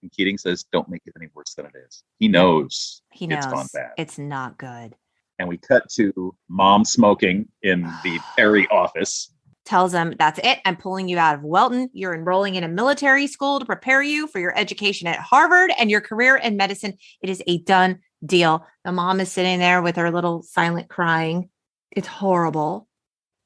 And Keating says, don't make it any worse than it is. He knows it's gone bad. It's not good. And we cut to Mom smoking in the Perry office. Tells him, that's it. I'm pulling you out of Welton. You're enrolling in a military school to prepare you for your education at Harvard and your career in medicine. It is a done deal. The mom is sitting there with her little silent crying. It's horrible.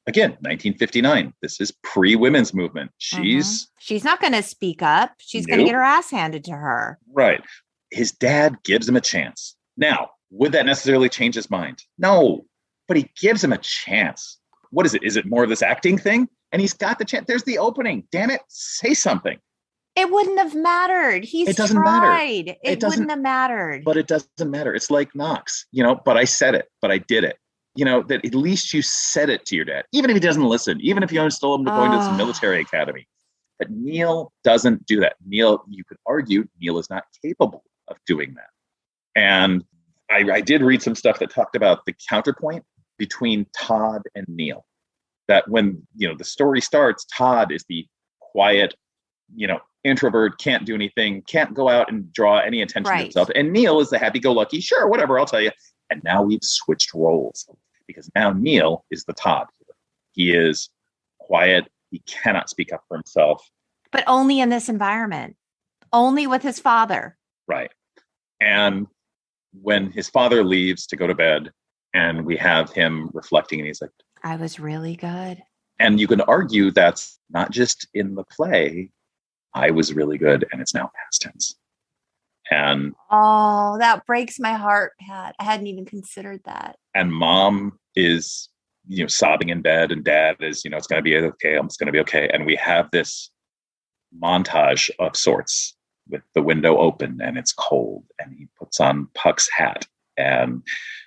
Again, 1959. This is pre-women's movement. She's not going to speak up. She's going to get her ass handed to her. Right. His dad gives him a chance. Now, would that necessarily change his mind? No, but he gives him a chance. What is it? Is it more of this acting thing? And he's got the chance. There's the opening. Damn it. Say something. It wouldn't have mattered. It doesn't tried. Matter. It wouldn't have mattered. But it doesn't matter. It's like Knox, but I said it, but I did it. That at least you said it to your dad, even if he doesn't listen, even if you still him to going to some military academy. But Neil doesn't do that. Neil, you could argue, Neil is not capable of doing that. And I did read some stuff that talked about the counterpoint between Todd and Neil. That when, the story starts, Todd is the quiet, introvert, can't do anything, can't go out and draw any attention to himself. And Neil is the happy-go-lucky, sure, whatever, I'll tell you. And now we've switched roles because now Neil is the Todd. He is quiet. He cannot speak up for himself. But only in this environment, only with his father. Right. And when his father leaves to go to bed and we have him reflecting and he's like, I was really good. And you can argue that's not just in the play. I was really good. And it's now past tense. And that breaks my heart, Pat. I hadn't even considered that. And mom is, sobbing in bed, and dad is, it's going to be okay. It's going to be okay. And we have this montage of sorts with the window open and it's cold, and he puts on Puck's hat and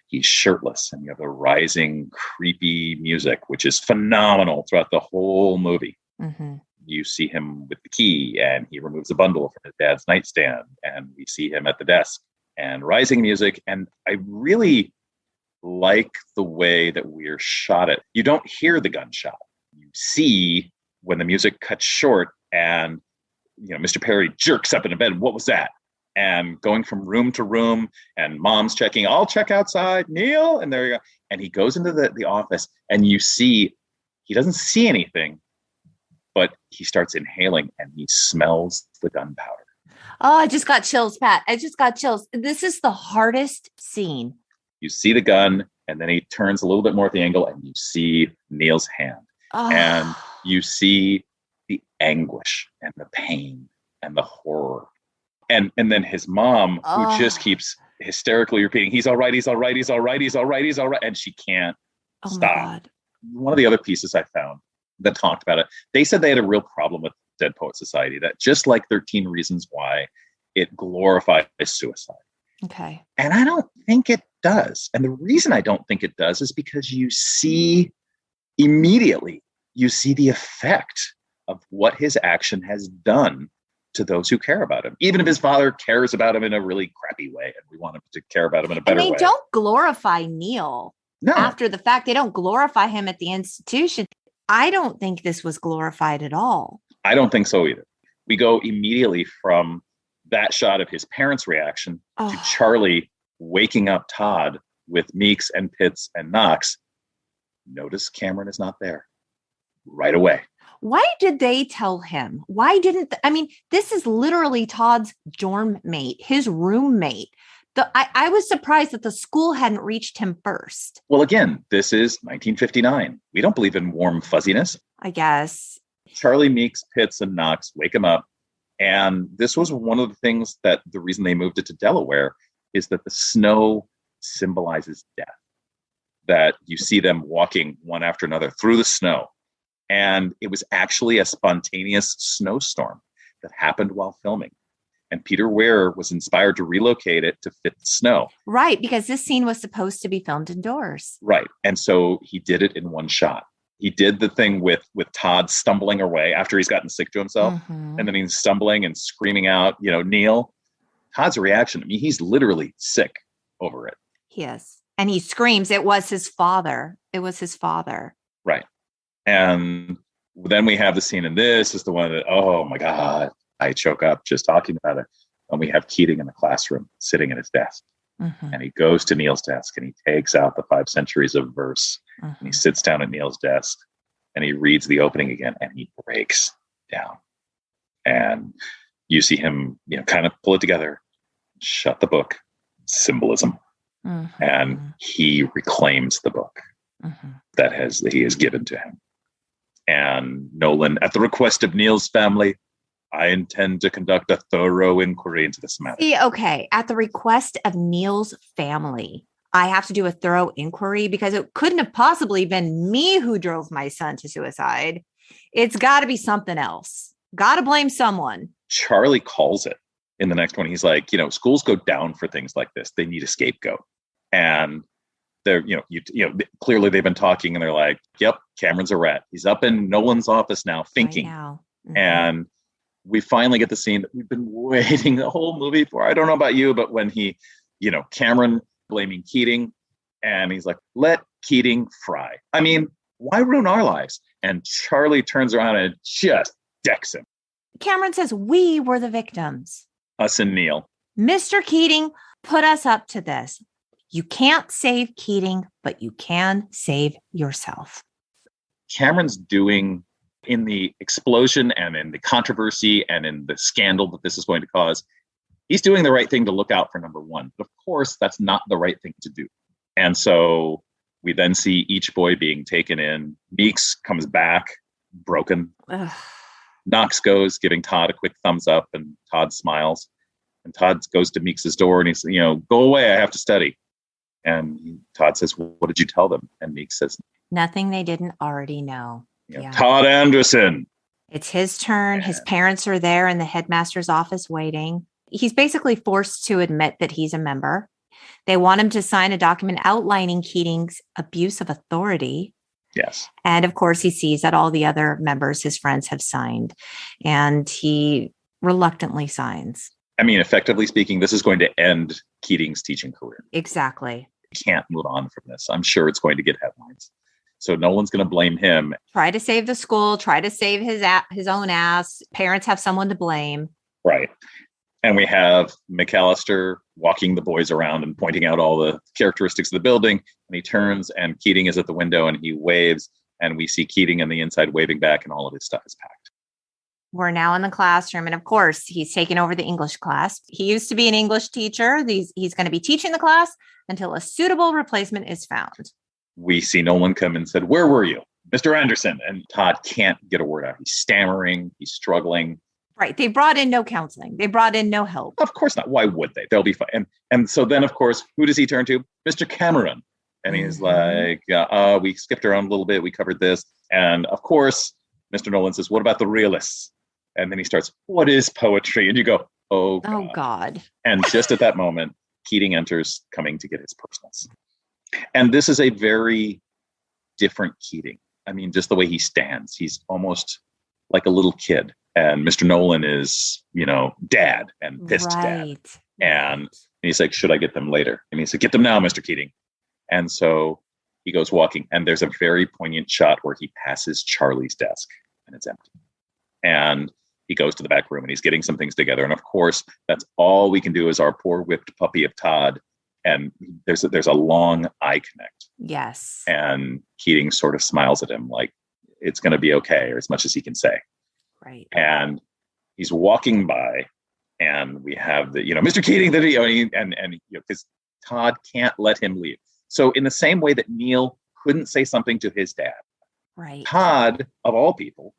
he's shirtless, and you have the rising, creepy music, which is phenomenal throughout the whole movie. Mm-hmm. You see him with the key and he removes a bundle from his dad's nightstand, and we see him at the desk and rising music. And I really like the way that we're shot it. You don't hear the gunshot. You see when the music cuts short and, Mr. Perry jerks up in bed. What was that? And going from room to room, and mom's checking, I'll check outside, Neil. And there you go. And he goes into the office, and you see, he doesn't see anything, but he starts inhaling and he smells the gunpowder. Oh, I just got chills, Pat. I just got chills. This is the hardest scene. You see the gun, and then he turns a little bit more at the angle, and you see Neil's hand. Oh. And you see the anguish and the pain and the horror. And then his mom, who just keeps hysterically repeating, he's all right, he's all right, he's all right, he's all right, he's all right. And she can't stop. One of the other pieces I found that talked about it, they said they had a real problem with Dead Poet Society, that just like 13 Reasons Why, it glorifies suicide. Okay. And I don't think it does. And the reason I don't think it does is because you see immediately, you see the effect of what his action has done to those who care about him. Even if his father cares about him in a really crappy way, and we want him to care about him in a better way. And they don't glorify Neil after the fact. They don't glorify him at the institution. I don't think this was glorified at all. I don't think so either. We go immediately from that shot of his parents' reaction to Charlie waking up Todd with Meeks and Pitts and Knox. Notice Cameron is not there right away. Why did they tell him? Why didn't, this is literally Todd's dorm mate, his roommate. I was surprised that the school hadn't reached him first. Well, again, this is 1959. We don't believe in warm fuzziness. I guess. Charlie, Meeks, Pitts, and Knox wake him up. And this was one of the things that the reason they moved it to Delaware is that the snow symbolizes death. That you see them walking one after another through the snow. And it was actually a spontaneous snowstorm that happened while filming. And Peter Weir was inspired to relocate it to fit the snow. Right, because this scene was supposed to be filmed indoors. Right. And so he did it in one shot. He did the thing with Todd stumbling away after he's gotten sick to himself. Mm-hmm. And then he's stumbling and screaming out, Neil. Todd's reaction, he's literally sick over it. He is. And he screams, it was his father. It was his father. Right. And then we have the scene, and this is the one that, oh my God, I choke up just talking about it. And we have Keating in the classroom sitting at his desk. Mm-hmm. And he goes to Neil's desk and he takes out the 5 centuries of verse. Mm-hmm. And he sits down at Neil's desk and he reads the opening again and he breaks down. And you see him, kind of pull it together, shut the book, symbolism. Mm-hmm. And he reclaims the book that he has given to him. And Nolan, at the request of Neil's family, I intend to conduct a thorough inquiry into this matter. See, okay, at the request of Neil's family, I have to do a thorough inquiry because it couldn't have possibly been me who drove my son to suicide. It's got to be something else. Got to blame someone. Charlie calls it in the next one. He's like, schools go down for things like this. They need a scapegoat. And they're, clearly they've been talking and they're like, yep, Cameron's a rat. He's up in Nolan's office now thinking. And we finally get the scene that we've been waiting the whole movie for. I don't know about you, but when he, Cameron blaming Keating and he's like, let Keating fry. I mean, why ruin our lives? And Charlie turns around and just decks him. Cameron says, we were the victims. Us and Neil. Mr. Keating put us up to this. You can't save Keating, but you can save yourself. Cameron's doing, in the explosion and in the controversy and in the scandal that this is going to cause, he's doing the right thing to look out for number one. But of course, that's not the right thing to do. And so we then see each boy being taken in. Meeks comes back, broken. Ugh. Knox goes, giving Todd a quick thumbs up, and Todd smiles. And Todd goes to Meeks's door and he's, go away, I have to study. And Todd says, well, what did you tell them? And Meeks says, nothing they didn't already know. Todd Anderson. It's his turn. His parents are there in the headmaster's office waiting. He's basically forced to admit that he's a member. They want him to sign a document outlining Keating's abuse of authority. Yes. And of course, he sees that all the other members, his friends, have signed. And he reluctantly signs. I mean, effectively speaking, this is going to end Keating's teaching career. Exactly. Can't move on from this. I'm sure it's going to get headlines. So Nolan's going to blame him. Try to save the school, try to save his own ass. Parents have someone to blame. Right. And we have McAllister walking the boys around and pointing out all the characteristics of the building. And he turns and Keating is at the window and he waves. And we see Keating on the inside waving back and all of his stuff is packed. We're now in the classroom. And of course, he's taken over the English class. He used to be an English teacher. He's going to be teaching the class until a suitable replacement is found. We see Nolan come and said, where were you? Mr. Anderson. And Todd can't get a word out. He's stammering. He's struggling. Right. They brought in no counseling. They brought in no help. Of course not. Why would they? They'll be fine. And so then, of course, who does he turn to? Mr. Cameron. And he's like, we skipped around a little bit. We covered this. And of course, Mr. Nolan says, what about the realists? And then he starts, what is poetry? And you go, oh, God. Oh, God. And just at that moment, Keating enters coming to get his personals. And this is a very different Keating. I mean, just the way he stands, he's almost like a little kid. And Mr. Nolan is, dad and pissed dad. And he's like, should I get them later? And he said, get them now, Mr. Keating. And so he goes walking. And there's a very poignant shot where he passes Charlie's desk and it's empty. And he goes to the back room and he's getting some things together. And of course, that's all we can do is our poor whipped puppy of Todd. And there's a long eye connect. Yes. And Keating sort of smiles at him like it's going to be okay, or as much as he can say. Right. And he's walking by and we have the, Mr. Keating, because Todd can't let him leave. So in the same way that Neil couldn't say something to his dad, right, Todd, of all people,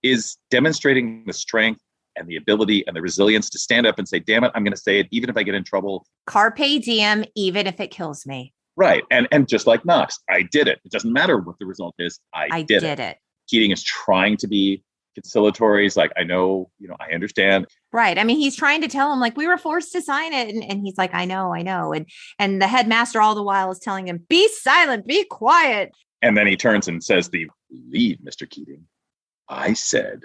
is demonstrating the strength and the ability and the resilience to stand up and say, damn it, I'm going to say it, even if I get in trouble. Carpe diem, even if it kills me. Right. And just like Knox, I did it. It doesn't matter what the result is. I did it. Keating is trying to be conciliatory. He's like, I know, I understand. Right. I mean, he's trying to tell him like, we were forced to sign it. And he's like, I know. And the headmaster all the while is telling him, be silent, be quiet. And then he turns and says, leave, Mr. Keating. I said,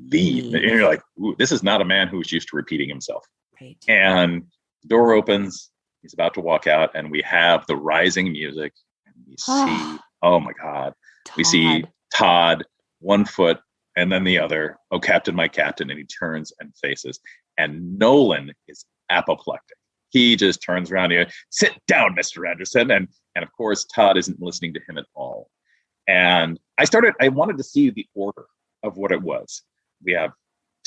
leave. And you're like, ooh, this is not a man who's used to repeating himself. Right. And the door opens. He's about to walk out. And we have the rising music. And we see, oh my God. Todd. We see Todd, one foot, and then the other. Oh, Captain, my captain. And he turns and faces. And Nolan is apoplectic. He just turns around here, sit down, Mr. Anderson. And of course, Todd isn't listening to him at all. And I wanted to see the order of what it was. We have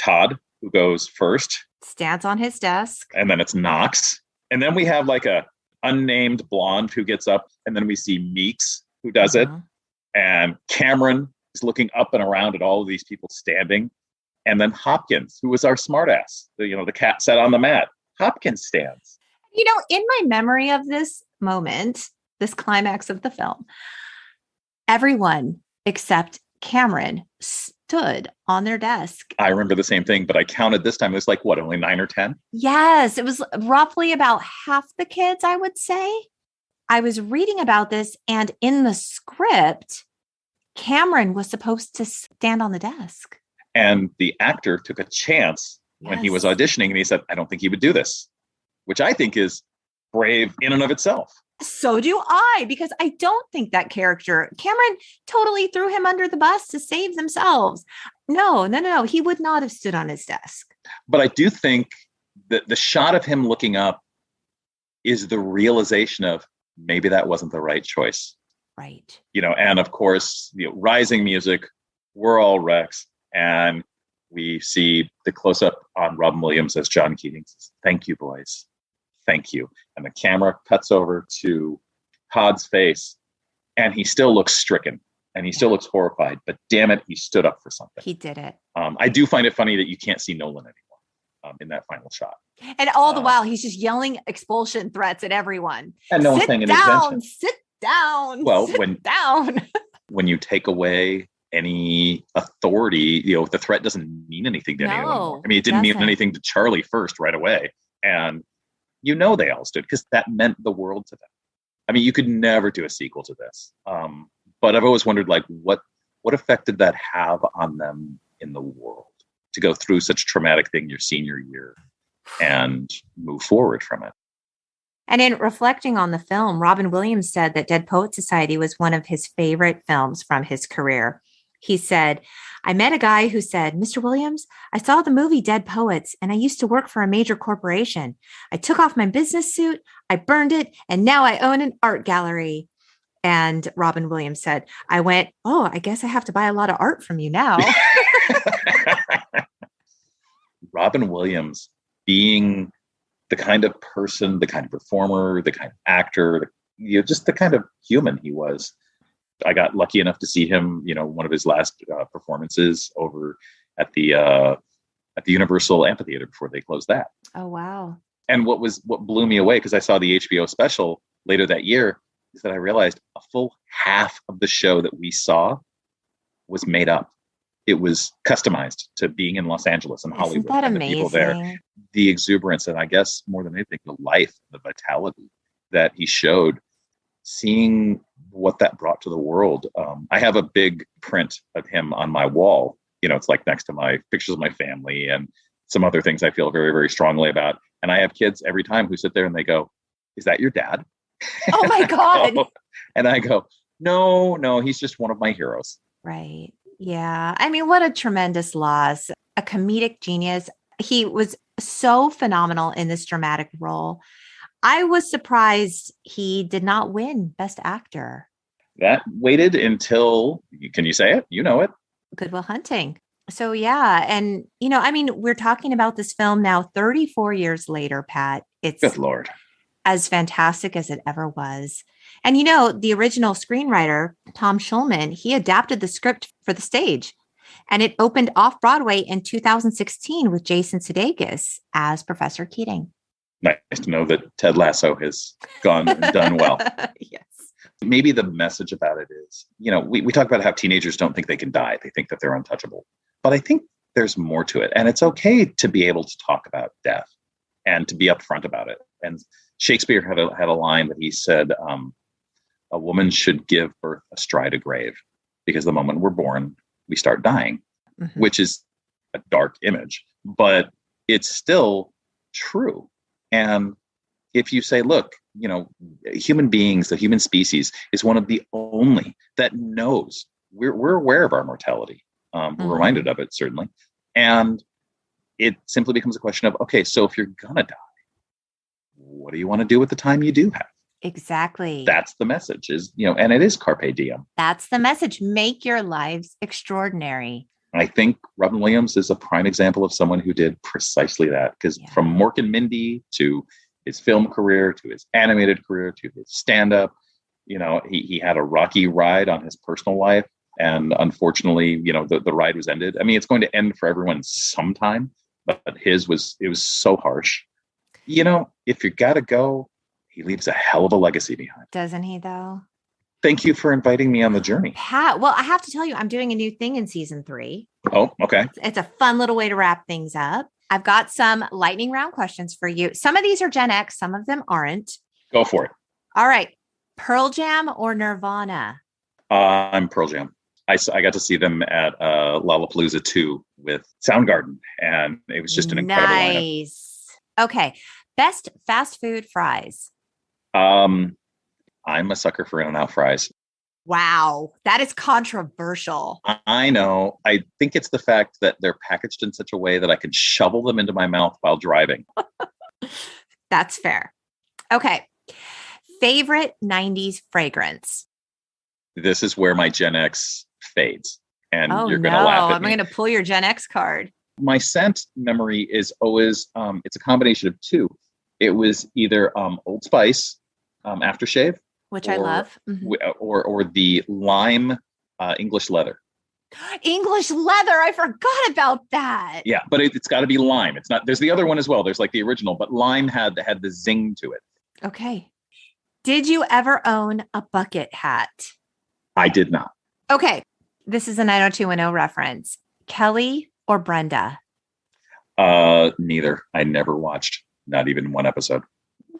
Todd, who goes first. Stands on his desk. And then it's Knox. And then we have like a unnamed blonde who gets up, and then we see Meeks who does it. And Cameron is looking up and around at all of these people standing. And then Hopkins, who was our smartass, the cat sat on the mat. Hopkins stands. In my memory of this moment, this climax of the film, everyone except Cameron stood on their desk. I remember the same thing, but I counted this time. It was like, what, only 9 or 10? Yes, it was roughly about half the kids, I would say. I was reading about this, and in the script, Cameron was supposed to stand on the desk. And the actor took a chance when he was auditioning, and he said, I don't think he would do this, which I think is brave in and of itself. So do I, because I don't think that character, Cameron totally threw him under the bus to save themselves. No. He would not have stood on his desk. But I do think that the shot of him looking up is the realization of maybe that wasn't the right choice. Right. And of course, rising music, we're all wrecks. And we see the close-up on Robin Williams as John Keating says, thank you, boys. Thank you. And the camera cuts over to Todd's face, and he still looks stricken, and he still looks horrified. But damn it, he stood up for something. He did it. I do find it funny that you can't see Nolan anymore in that final shot. And all the while, he's just yelling expulsion threats at everyone. And no one's paying any attention. Sit down. Well, sit down. When you take away any authority, the threat doesn't mean anything to anyone anymore. I mean, it didn't mean anything to Charlie first right away. And they all stood because that meant the world to them. I mean, you could never do a sequel to this. But I've always wondered, like, what effect did that have on them in the world to go through such a traumatic thing your senior year and move forward from it? And in reflecting on the film, Robin Williams said that Dead Poets Society was one of his favorite films from his career. He said, I met a guy who said, Mr. Williams, I saw the movie Dead Poets, and I used to work for a major corporation. I took off my business suit, I burned it, and now I own an art gallery. And Robin Williams said, I went, oh, I guess I have to buy a lot of art from you now. Robin Williams being the kind of person, the kind of performer, the kind of actor, just the kind of human he was. I got lucky enough to see him, one of his last performances over at the Universal Amphitheater before they closed that. Oh, wow. And what blew me away, because I saw the HBO special later that year, is that I realized a full half of the show that we saw was made up. It was customized to being in Los Angeles and Hollywood. Isn't that and amazing? The people there, the exuberance, and I guess more than anything, the life, the vitality that he showed, seeing what that brought to the world. I have a big print of him on my wall. It's like next to my pictures of my family and some other things I feel very, very strongly about. And I have kids every time who sit there and they go, is that your dad? Oh my God. And I go, no, he's just one of my heroes. Right. Yeah. I mean, what a tremendous loss. A comedic genius. He was so phenomenal in this dramatic role. I was surprised he did not win Best Actor. That waited until, can you say it? You know it. Good Will Hunting. So yeah. And, we're talking about this film now 34 years later, Pat. It's good Lord, as fantastic as it ever was. And, the original screenwriter, Tom Schulman, he adapted the script for the stage, and it opened off-Broadway in 2016 with Jason Sudeikis as Professor Keating. Nice to know that Ted Lasso has gone and done well. Yes. Maybe the message about it is, we talk about how teenagers don't think they can die. They think that they're untouchable. But I think there's more to it. And it's okay to be able to talk about death and to be upfront about it. And Shakespeare had a line that he said, a woman should give birth astride a grave, because the moment we're born, we start dying, which is a dark image, but it's still true. And if you say, look, human beings, the human species is one of the only that knows we're aware of our mortality. We're reminded of it, certainly. And it simply becomes a question of, okay, so if you're going to die, what do you want to do with the time you do have? Exactly. That's the message and it is carpe diem. That's the message. Make your lives extraordinary. I think Robin Williams is a prime example of someone who did precisely that, because from Mork and Mindy to his film career, to his animated career, to his stand-up. He had a rocky ride on his personal life. And unfortunately, the ride was ended. I mean, it's going to end for everyone sometime, but it was so harsh. If you got to go, he leaves a hell of a legacy behind. Doesn't he, though? Thank you for inviting me on the journey. Pat, well, I have to tell you, I'm doing a new thing in season 3. Oh, okay. It's a fun little way to wrap things up. I've got some lightning round questions for you. Some of these are Gen X, some of them aren't. Go for it. All right. Pearl Jam or Nirvana? I'm Pearl Jam. I got to see them at Lollapalooza 2 with Soundgarden, and it was just an incredible lineup. Nice. Okay. Best fast food fries? I'm a sucker for In-N-Out fries. Wow. That is controversial. I know. I think it's the fact that they're packaged in such a way that I can shovel them into my mouth while driving. That's fair. Okay. Favorite 90s fragrance? This is where my Gen X fades. And you're going to no. laugh at I'm me. going to pull your Gen X card. My scent memory is always, it's a combination of two. It was either Old Spice aftershave, which I love, or the lime English leather. English leather. I forgot about that. Yeah, but it's got to be lime. It's not. There's the other one as well. There's like the original, but lime had the zing to it. Okay. Did you ever own a bucket hat? I did not. Okay. This is a 90210 reference. Kelly or Brenda? Neither. I never watched, not even one episode.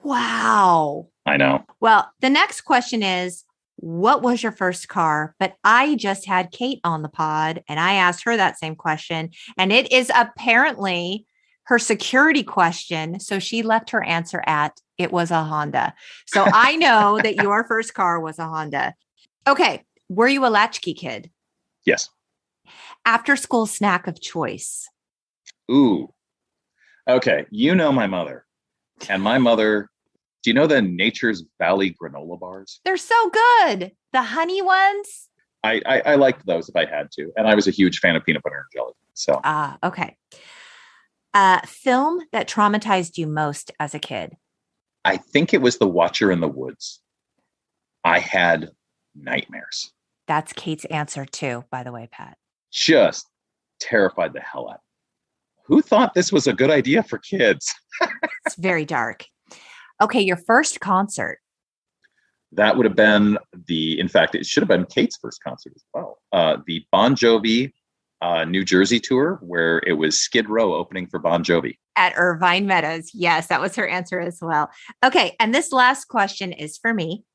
Wow. I know. Well, the next question is, what was your first car? But I just had Kate on the pod and I asked her that same question. And it is apparently her security question. So she left her answer at, it was a Honda. So I know that your first car was a Honda. Okay. Were you a latchkey kid? Yes. After school snack of choice? Ooh. Okay. My mother. And my mother, do you know the Nature's Valley granola bars? They're so good. The honey ones? I liked those if I had to. And I was a huge fan of peanut butter and jelly. So. Okay. Film that traumatized you most as a kid? I think it was The Watcher in the Woods. I had nightmares. That's Kate's answer too, by the way, Pat. Just terrified the hell out of me. Who thought this was a good idea for kids? It's very dark. Okay, your first concert. That would have been in fact, it should have been Kate's first concert as well. The Bon Jovi New Jersey tour, where it was Skid Row opening for Bon Jovi. At Irvine Meadows. Yes, that was her answer as well. Okay, and this last question is for me.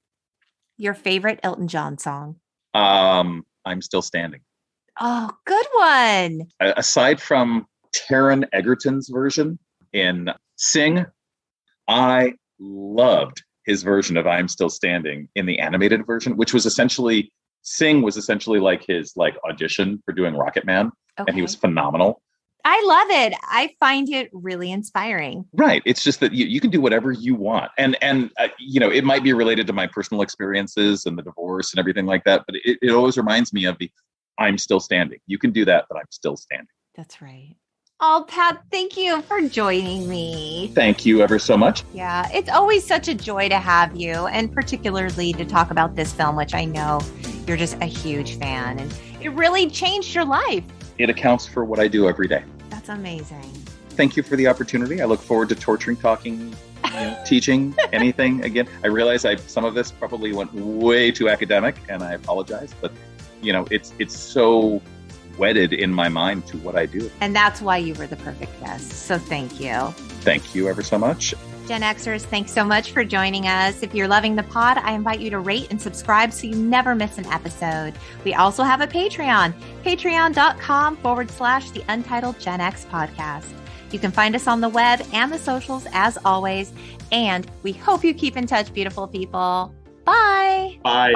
Your favorite Elton John song? I'm Still Standing. Oh, good one. Aside from Taron Egerton's version in Sing, I loved his version of I'm Still Standing in the animated version, which was essentially, Sing was essentially like his audition for doing Rocket Man. Okay. And he was phenomenal. I love it. I find it really inspiring. Right. It's just that you can do whatever you want. And it might be related to my personal experiences and the divorce and everything like that. But it always reminds me of the I'm still standing. You can do that, but I'm still standing. That's right. Oh, Pat, thank you for joining me. Thank you ever so much. Yeah, it's always such a joy to have you, and particularly to talk about this film, which I know you're just a huge fan. And it really changed your life. It accounts for what I do every day. That's amazing. Thank you for the opportunity. I look forward to torturing, talking, teaching, anything. Again, I realize some of this probably went way too academic, and I apologize. But, it's so wedded in my mind to what I do. And that's why you were the perfect guest. So thank you. Thank you ever so much. Gen Xers, thanks so much for joining us. If you're loving the pod, I invite you to rate and subscribe so you never miss an episode. We also have a Patreon, patreon.com/the Untitled Gen X podcast. You can find us on the web and the socials as always. And we hope you keep in touch, beautiful people. Bye. Bye.